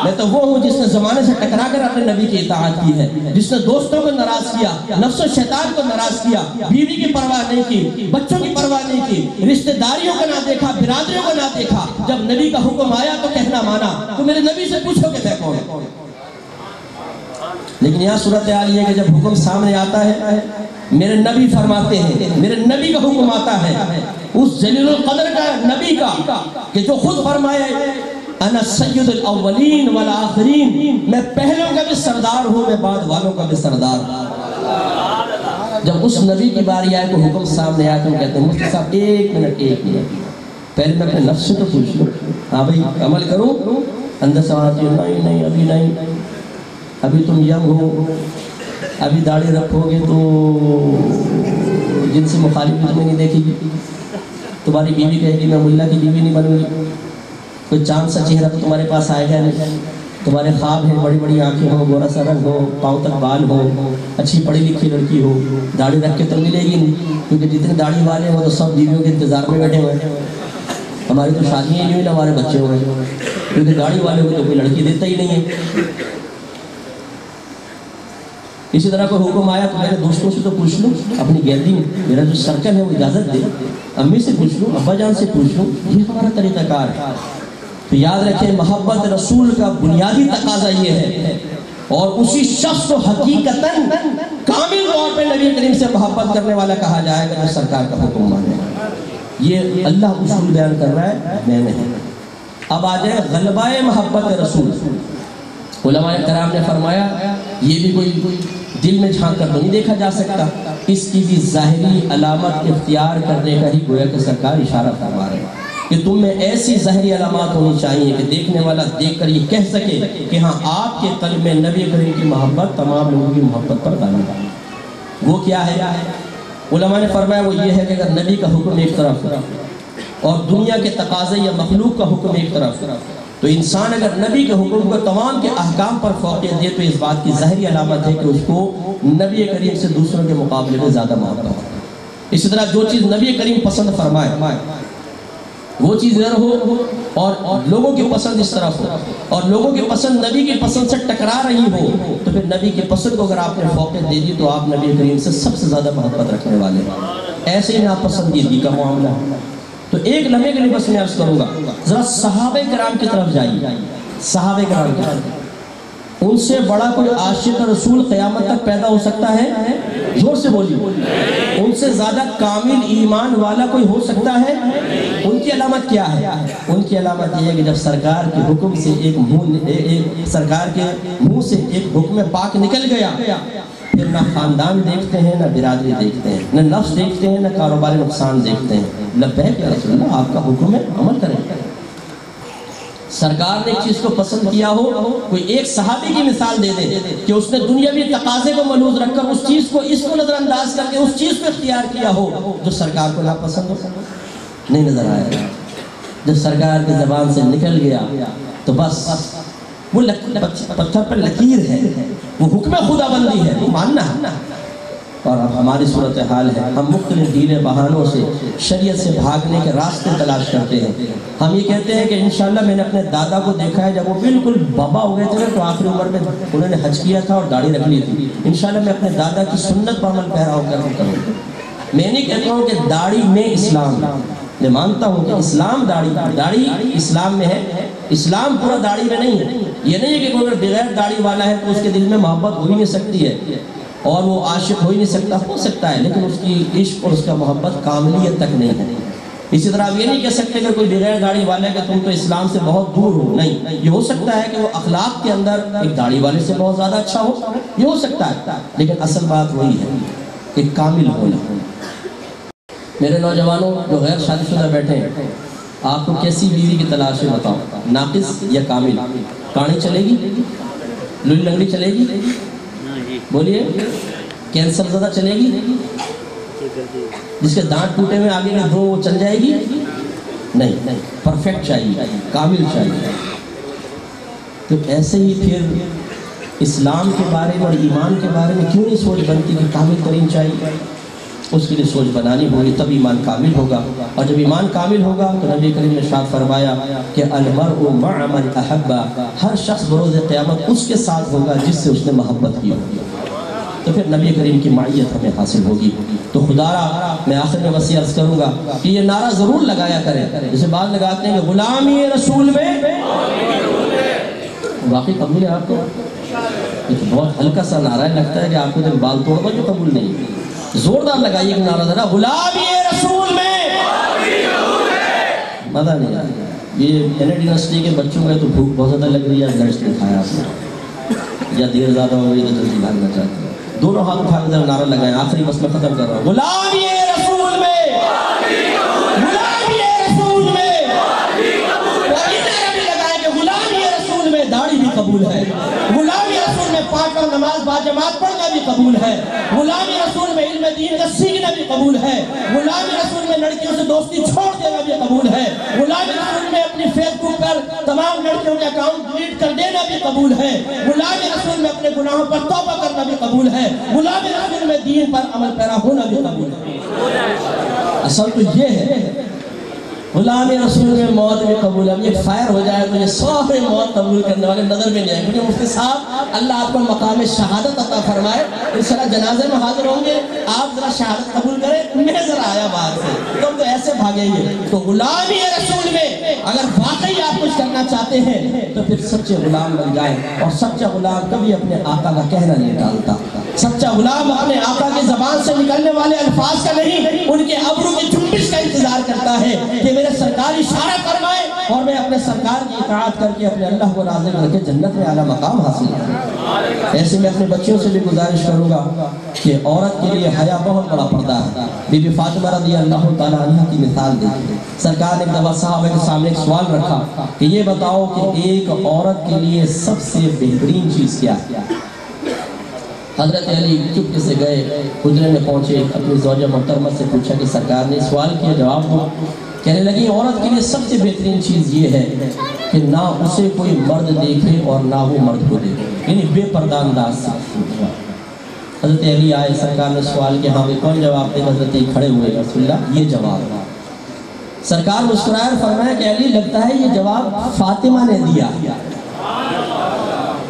میں تو وہ ہوں جس نے زمانے سے ٹکرا کر اپنے نبی کی اطاعت کی ہے، جس نے دوستوں کو ناراض کیا، نفس و شیطان کو ناراض کیا، بیوی کی پرواہ نہیں کی، بچوں کی پرواہ نہیں کی، رشتہ داریوں کو نہ دیکھا، برادریوں کو نہ دیکھا۔ جب نبی کا حکم آیا تو کہنا مانا۔ تو میرے نبی سے پوچھو کہ میں کون ہوں۔ لیکن یہاں صورتحال یہ ہے کہ جب حکم سامنے آتا ہے، میرے نبی فرماتے ہیں، میرے نبی کا حکم آتا ہے، اس جلیل القدر کا نبی کا کہ جو خود فرمائے انا سید الاولین والآخرین، میں پہلوں کا بھی سردار ہوں، میں بعد والوں کا بھی سردار ہوں۔ جب اس نبی کی باری آئے تو حکم سامنے آئے تو ہم کہتے ہیں مفتی صاحب ایک منٹ پہلے میں اپنے نفس سے تو پوچھ لوں، ہاں بھئی عمل کروں؟ اندر سوال ہے نہیں ابھی نہیں، ابھی تم ینگ ہو، ابھی داڑھی رکھو گے تو جن سے مخالف تمہیں نہیں دیکھے گی، تمہاری بیوی کہے گی میں ملا کی بیوی نہیں بنوں گی، کوئی چاند سا چہرہ تو تمہارے پاس آئے گا نہیں، تمہارے خواب ہیں بڑی بڑی آنکھیں ہو، گورا سا رنگ ہو، پاؤں تک بال ہو، اچھی پڑھی لکھی لڑکی ہو، داڑھی رکھ کے تو ملے گی نہیں، کیونکہ جتنے داڑھی والے ہوں تو سب بیویوں کے انتظار میں بیٹھے ہوئے ہیں۔ ہماری تو شادیاں نہیں ہوئی نہ ہمارے بچے ہوئے، کیونکہ داڑھی والے کو تو کوئی لڑکی دیتا ہی نہیں ہے۔ اسی طرح کوئی حکم آیا تو میرے دوستوں سے تو پوچھ لوں، اپنی گیلری میں میرا جو سرکل ہے وہ اجازت دے، امی سے پوچھ لوں، ابا جان سے پوچھ لوں، یہ ہمارا طریقہ کار ہے۔ تو یاد رکھیں محبت رسول کا بنیادی تقاضا یہ ہے، اور اسی شخص کو حقیقتاً کامل طور پہ نبی کریم سے محبت کرنے والا کہا جائے گا جو سرکار کا حکم مانے۔ یہ اللہ اصول بیان کر رہا ہے، میں نہیں۔ اب آ جائے غلبہ محبت رسول۔ علماء کرام نے فرمایا یہ بھی کوئی دل میں جھانک کر تو نہیں دیکھا جا سکتا، اس کی بھی ظاہری علامت اختیار کرنے کا ہی گویا کہ سرکار اشارہ فرما رہے ہیں کہ تم میں ایسی ظاہری علامات ہونی چاہیے کہ دیکھنے والا دیکھ کر یہ کہہ سکے کہ ہاں آپ کے قلب میں نبی کریم کی محبت تمام لوگوں کی محبت پر غالب ہے۔ وہ کیا ہے؟ علماء نے فرمایا وہ یہ ہے کہ اگر نبی کا حکم ایک طرف اور دنیا کے تقاضے یا مخلوق کا حکم ایک طرف، تو انسان اگر نبی کے حکم کو تمام کے احکام پر فوقیت دے تو اس بات کی ظاہری علامت ہے کہ اس کو نبی کریم سے دوسروں کے مقابلے میں زیادہ محبت ہے۔ اسی طرح جو چیز نبی کریم پسند فرمائے وہ چیز ادھر ہو اور لوگوں کی پسند اس طرف ہو، اور لوگوں کی پسند نبی کی پسند سے ٹکرا رہی ہو، تو پھر نبی کی پسند کو اگر آپ نے فوقیت دے دی تو آپ نبی کریم سے سب سے زیادہ محبت رکھنے والے ہیں۔ ایسے ہی آپ پسندیدگی کا معاملہ ہے۔ تو ایک لمحے کے لیے بس میں عرض کروں گا، ذرا صحابہ کرام کی طرف جائیے۔ صحابہ کرام کی طرف، ان سے بڑا کوئی عاشق رسول قیامت تک پیدا ہو سکتا ہے؟ زور سے بولیے۔ ان سے زیادہ کامل ایمان والا کوئی ہو سکتا ہے؟ ان کی علامت کیا ہے؟ ان کی علامت یہ ہے کہ جب سرکار کے حکم سے سرکار کے منہ سے ایک حکم پاک نکل گیا، پھر نہ خاندان دیکھتے ہیں، نہ برادری دیکھتے ہیں، نہ نفس دیکھتے ہیں، نہ کاروباری نقصان دیکھتے ہیں۔ لبیک یا رسول اللہ، آپ کا حکم ہے، عمل کریں۔ سرکار نے ایک چیز کو پسند کیا ہو، کوئی ایک صحابی کی مثال دے دے کہ اس نے دنیاوی تقاضے کو ملحوظ رکھ کر اس چیز کو نظر انداز کر کے اس چیز کو اختیار کیا ہو جو سرکار کو ناپسند ہو، نہیں نظر آیا۔ جب سرکار کی زبان سے نکل گیا تو بس وہ پتھر پر لکیر ہے، وہ حکم خدا بندی ہے، وہ ماننا ہے۔ اور اب ہماری صورتحال ہے، ہم مختلف ڈھیلے بہانوں سے شریعت سے بھاگنے کے راستے تلاش کرتے ہیں۔ ہم یہ کہتے ہیں کہ انشاءاللہ میں نے اپنے دادا کو دیکھا ہے، جب وہ بالکل بابا ہو گئے تھے تو آخری عمر میں انہوں نے حج کیا تھا اور داڑھی رکھ لی تھی، انشاءاللہ میں اپنے دادا کی سنت پر عمل پیرا ہو کر کروں۔ میں نہیں کہتا ہوں کہ داڑھی میں اسلام، میں مانتا ہوں کہ اسلام داڑھی اسلام میں ہے، اسلام پورا داڑھی میں نہیں ہے۔ یہ نہیں ہے کہ کوئی بغیر داڑھی والا ہے تو اس کے دل میں محبت ہو ہی نہیں سکتی ہے اور وہ عاشق ہو ہی نہیں سکتا، ہو سکتا ہے لیکن اس کی عشق اور اس کا محبت کاملیت تک نہیں ہے۔ اسی طرح آپ یہ نہیں کہہ سکتے کہ کوئی بغیر داڑھی والا ہے کہ تم تو اسلام سے بہت دور ہو، نہیں، یہ ہو سکتا ہے کہ وہ اخلاق کے اندر ایک داڑھی والے سے بہت زیادہ اچھا ہو، یہ ہو سکتا ہے، لیکن اصل بات وہی ہے کہ کامل ہونا۔ میرے نوجوانوں جو غیر شادی شدہ بیٹھے ہیں، آپ کو کیسی بیوی کی تلاش ہے بتاؤ، ناقص یا کامل؟ کاڑی چلے گی؟ لولی لنگڑی چلے گی؟ بولیے، کینسر زدہ چلے گی؟ جس کے دانت ٹوٹے ہوئے آگے کے دو وہ چل جائے گی؟ نہیں، پرفیکٹ چاہیے، کامل چاہیے۔ تو ایسے ہی پھر اسلام کے بارے میں اور ایمان کے بارے میں کیوں نہیں سوچ بنتی کہ کامل ترین چاہیے؟ اس کے لیے سوچ بنانی ہوگی، تب ایمان کامل ہوگا، اور جب ایمان کامل ہوگا تو نبی کریم نے ارشاد فرمایا کہ المرء مع من احب، ہر شخص بروز قیامت اس کے ساتھ ہوگا جس سے اس نے محبت کی ہوگی، تو پھر نبی کریم کی معیت ہمیں حاصل ہوگی۔ تو خدا را میں آخر میں وصیت عرض کروں گا کہ یہ نعرہ ضرور لگایا کریں، جسے بعض لگاتے ہیں کہ غلامی رسول میں، واقعی قبول ہے آپ کو؟ یہ تو بہت ہلکا سا نعرہ ہے، لگتا ہے کہ آپ کو جب بال توڑ دو جو قبول نہیں، زوردار لگائیے ایک نعرہ ذرا، غلامی رسول میں، مزہ نہیں آیا۔ یہ NIT یونیورسٹی کے بچوں میں تو بھوک بہت زیادہ لگ رہی ہے، لنچ نہیں کھایا آپ نے، یا دیر زیادہ ہو گئی تو جلدی بھاگنا چاہتے ہیں، دونوں ہاتھ اٹھا کے ذرا نعرہ لگائیں، آخری بس میں ختم کر رہا ہوں، غلامی رسول میں، غلامی رسول میں، اور یہ نعرہ بھی لگائیں کہ غلامی رسول میں داڑھی بھی قبول ہے، غلامی رسول میں 5 وقت نماز باجماعت پڑھنا بھی قبول ہے، غلامی رسول میں علم دین کا سیکھنا بھی قبول ہے، غلامی رسول میں لڑکیوں سے دوستی چھوڑ دینا بھی قبول ہے، غلامی رسول میں اپنی فیس بک پر تمام لڑکیوں کے اکاؤنٹ ڈیلیٹ کر دینا بھی قبول ہے، غلامی رسول میں اپنے گناہوں پر توبہ کرنا بھی قبول ہے، غلامی رسول میں دین پر عمل پیرا ہونا بھی قبول ہے۔ اصل تو یہ ہے غلامی رسول میں موت بھی قبول ہے۔ اب یہ فائر ہو جائے تو یہ سارے موت قبول کرنے والے نظر میں نہیں آئے، کیونکہ مفتی صاحب اللہ آپ کو مقام شہادت عطا فرمائے، انشاءاللہ جنازے میں حاضر ہوں گے، آپ ذرا شہادت قبول کریں، میں ذرا آیا باہر سے، تم تو ایسے بھاگیں گے۔ تو غلامی رسول میں اگر واقعی آپ کچھ کرنا چاہتے ہیں تو پھر سچے غلام بن جائیں، اور سچا غلام کبھی اپنے آقا کا کہنا نہیں ڈالتا، سچا غلام اپنے آقا کی زبان سے نکلنے والے الفاظ کا نہیں، ان کے ابرو کی جنبش کا انتظار کرتا ہے کہ میرے سرکار اشارہ فرمائے اور میں اپنے سرکار کی اطاعت کر کے اپنے اللہ کو راضی کر کے جنت میں اعلیٰ مقام حاصل کروں۔ ایسے میں اپنے بچوں سے بھی گزارش کروں گا کہ عورت کے لیے حیا بہت بڑا پردہ ہے۔ بی بی فاطمہ رضی اللہ تعالیٰ عنہ کی مثال دیکھیں، سرکار نے ایک دفعہ صحابہ کے سامنے ایک سوال رکھا کہ یہ بتاؤ کہ ایک عورت کے لیے سب سے بہترین چیز کیا ہے؟ حضرت علی چپکے سے گئے، حجرے میں پہنچے، اپنی زوجہ محترمہ سے پوچھا کہ سرکار نے سوال کیا، جواب دو۔ کہنے لگی عورت کے لیے سب سے بہترین چیز یہ ہے کہ نہ اسے کوئی مرد دیکھے اور نہ وہ مرد کو دیکھے، یعنی بے پردہ انداز سے۔ حضرت علی آئے، سرکار نے سوال کیا، ہاں بھی کون جواب دے؟ حضرت علی کھڑے ہوئے، رسول اللہ یہ جواب۔ سرکار مسکرائے اور فرمایا کہ علی لگتا ہے یہ جواب فاطمہ نے دیا،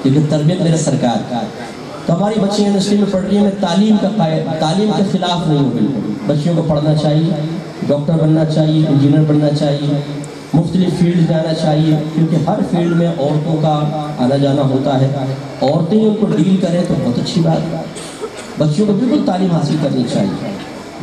کیونکہ تربیت میرے سرکار کا۔ تو ہماری بچیاں یونیورسٹی میں پڑھ رہی ہیں، میں تعلیم کے خلاف نہیں ہوں، بالکل بچیوں کو پڑھنا چاہیے، ڈاکٹر بننا چاہیے، انجینئر بننا چاہیے، مختلف فیلڈ جانا چاہیے، کیونکہ ہر فیلڈ میں عورتوں کا آنا جانا ہوتا ہے، عورتیں ان کو ڈیل کریں تو بہت اچھی بات ہے۔ بچیوں کو بالکل تعلیم حاصل کرنی چاہیے،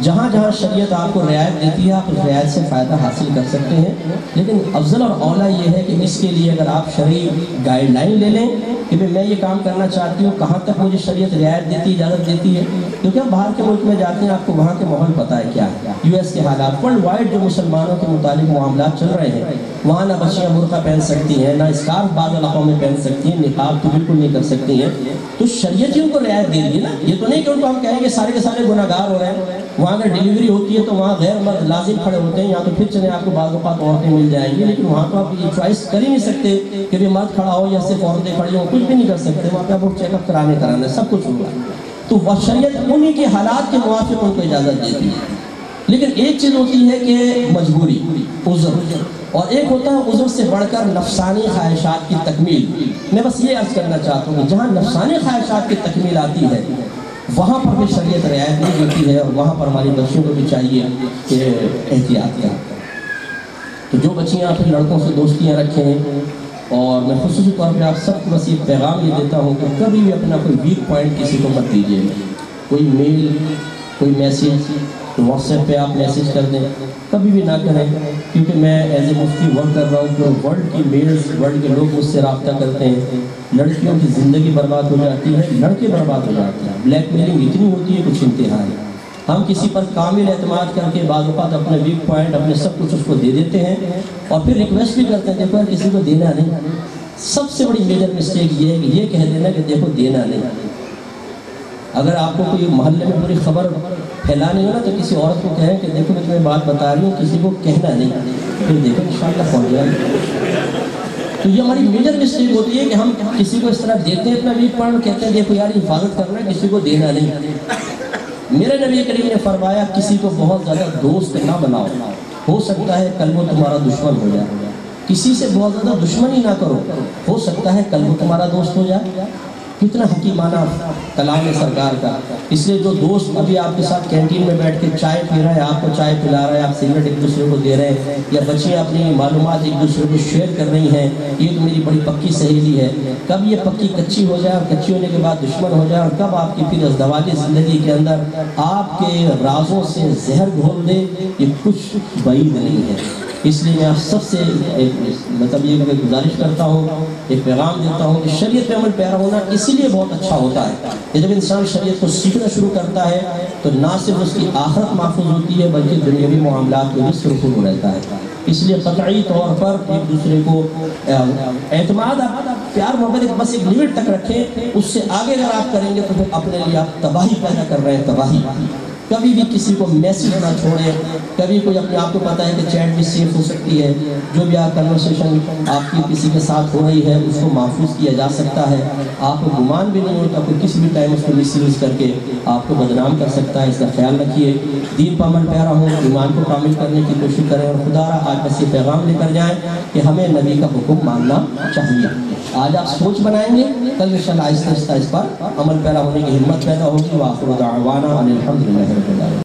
جہاں جہاں شریعت آپ کو رعایت دیتی ہے آپ اس رعایت سے فائدہ حاصل کر سکتے ہیں، لیکن افضل اور اولیٰ یہ ہے کہ اس کے لیے اگر آپ شرعی گائیڈ لائن لے لیں کہ میں یہ کام کرنا چاہتی ہوں، کہاں تک مجھے شریعت رعایت دیتی ہے، اجازت دیتی ہے، کیونکہ آپ باہر کے ملک میں جاتے ہیں آپ کو وہاں کے ماحول پتہ ہے کیا ہے، US کے حالات، ورلڈ وائڈ جو مسلمانوں کے متعلق معاملات چل رہے ہیں، وہاں نہ بچیاں برقع پہن سکتی ہیں، نہ اسکارف بعض علاقوں میں پہن سکتی ہیں، نقاب تو بالکل نہیں کر سکتی ہیں۔ تو شریعت ہی ان کو رعایت دے دی نا. یہ تو نہیں کہ ان کو ہم کہیں گے سارے کے سارے گناہگار ہو رہے ہیں. وہاں اگر ڈیلیوری ہوتی ہے تو وہاں غیر مرد لازم کھڑے ہوتے ہیں, یا تو پھر چلیں آپ کو بعض اوقات عورتیں مل جائیں گی, لیکن وہاں تو آپ یہ چوائس کر ہی نہیں سکتے کہ بھی مرد کھڑا ہو یا صرف عورتیں کھڑی ہوں, کچھ بھی نہیں کر سکتے. وہاں پہ آپ کو چیک اپ کرانا سب کچھ ہوگا. تو وہ شریعت انہی کے حالات کے موافق ان کو اجازت دیتی ہے. لیکن ایک چیز ہوتی ہے کہ مجبوری, عذر, اور ایک ہوتا ہے عذر سے بڑھ کر نفسانی خواہشات کی تکمیل. میں بس یہ عرض کرنا چاہتا ہوں کہ جہاں نفسانی خواہشات کی تکمیل آتی ہے وہاں پر بھی شریعت رعایت نہیں دیتی ہے, اور وہاں پر ہماری بچیوں کو بھی چاہیے کہ احتیاط کریں. تو جو بچیاں اپنے لڑکوں سے دوستیاں رکھیں, اور میں خصوصی طور پہ آپ سب کو بس یہ پیغام یہ دیتا ہوں کہ کبھی بھی اپنا کوئی ویک پوائنٹ کسی کو مت دیجیے. کوئی میل, کوئی میسیج واٹس ایپ پہ آپ میسیج کر دیں, کبھی بھی نہ کریں, کیونکہ میں ایز اے مفتی ورک کر رہا ہوں کہ ورلڈ کی میلز, ورلڈ کے لوگ مجھ سے رابطہ کرتے ہیں. لڑکیوں کی زندگی برباد ہو جاتی ہے, لڑکے برباد ہو جاتے ہیں. بلیک میلنگ اتنی ہوتی ہے کچھ انتہا ہے. ہم کسی پر کامل اعتماد کر کے بعض اوقات اپنے ویک پوائنٹ, اپنے سب کچھ اس کو دے دیتے ہیں, اور پھر ریکویسٹ بھی کرتے ہیں دیکھو یار کسی کو دینا نہیں. سب سے بڑی میجر مسٹیک یہ ہے کہ یہ کہہ دینا کہ دیکھو دینا نہیں. اگر آپ کو کوئی محلے میں پوری خبر پھیلانی ہو نا تو کسی عورت کو کہیں کہ دیکھو میں تمہیں بات بتا رہی ہوں, کسی کو کہنا نہیں, پھر دیکھو انشاءاللہ پہنچ جائے. تو یہ ہماری میجر مسٹیک ہوتی ہے کہ ہم کسی کو اس طرح دیتے ہیں اپنا ویک پوائنٹ, کہتے ہیں دیکھو یار حفاظت کرنا ہے, کسی کو دینا نہیں. میرے نبی کریم نے فرمایا کسی کو بہت زیادہ دوست نہ بناؤ, ہو سکتا ہے کل وہ تمہارا دشمن ہو جائے. کسی سے بہت زیادہ دشمنی نہ کرو, ہو سکتا ہے کل وہ تمہارا دوست ہو جائے. کتنا حکیمانہ کلام ہے سرکار کا. اس لیے جو دوست ابھی آپ کے ساتھ کینٹین میں بیٹھ کے چائے پی رہا ہے, آپ کو چائے پلا رہا ہے, آپ سگریٹ ایک دوسرے کو دے رہے ہیں, یا بچیاں اپنی معلومات ایک دوسرے کو شیئر کر رہی ہیں, یہ تو میری بڑی پکی سہیلی ہے. کب یہ پکی کچی ہو جائے, اور کچی ہونے کے بعد دشمن ہو جائے, اور کب آپ کی پھر ازدواجی زندگی کے اندر آپ کے رازوں سے زہر گھول دے, یہ کچھ بعید نہیں ہے. اس لیے میں آپ سب سے مطلب یہ گزارش کرتا ہوں, ایک پیغام دیتا ہوں کہ شریعت پہ عمل پیرا ہونا اسی لیے بہت اچھا ہوتا ہے کہ جب انسان شریعت کو سیکھنا شروع کرتا ہے تو نہ صرف اس کی آخرت محفوظ ہوتی ہے بلکہ دنیاوی معاملات میں بھی سرخرو رہتا ہے. اس لیے قطعی طور پر ایک دوسرے کو اعتماد, پیار محبت بس ایک لمٹ تک رکھیں, اس سے آگے اگر آپ کریں گے تو پھر اپنے لیے آپ تباہی پیدا کر رہے ہیں, تباہی. کبھی بھی کسی کو میسیج نہ چھوڑیں, کبھی کوئی اپنے آپ کو پتہ ہے کہ چیٹ بھی سیف ہو سکتی ہے, جو بھی آپ کنورسیشن آپ کی کسی کے ساتھ ہو رہی ہے اس کو محفوظ کیا جا سکتا ہے. آپ کو گمان بھی نہیں ہوتا کوئی کسی بھی ٹائم اس کو مس یوز کر کے آپ کو بدنام کر سکتا ہے. اس کا خیال رکھیے, دین پر عمل پیرا ہوں, ایمان کو کامل کرنے کی کوشش کریں, اور خدا را آج بس یہ پیغام لے کر جائیں کہ ہمیں نبی کا حکم ماننا چاہیے. آج آپ سوچ بنائیں گے, کل انشاءاللہ آہستہ آہستہ اس پر عمل پیرا ہونے کی ہمت پیدا ہوگی. وآخر دعوانا ان الحمدللہ رب العالمین.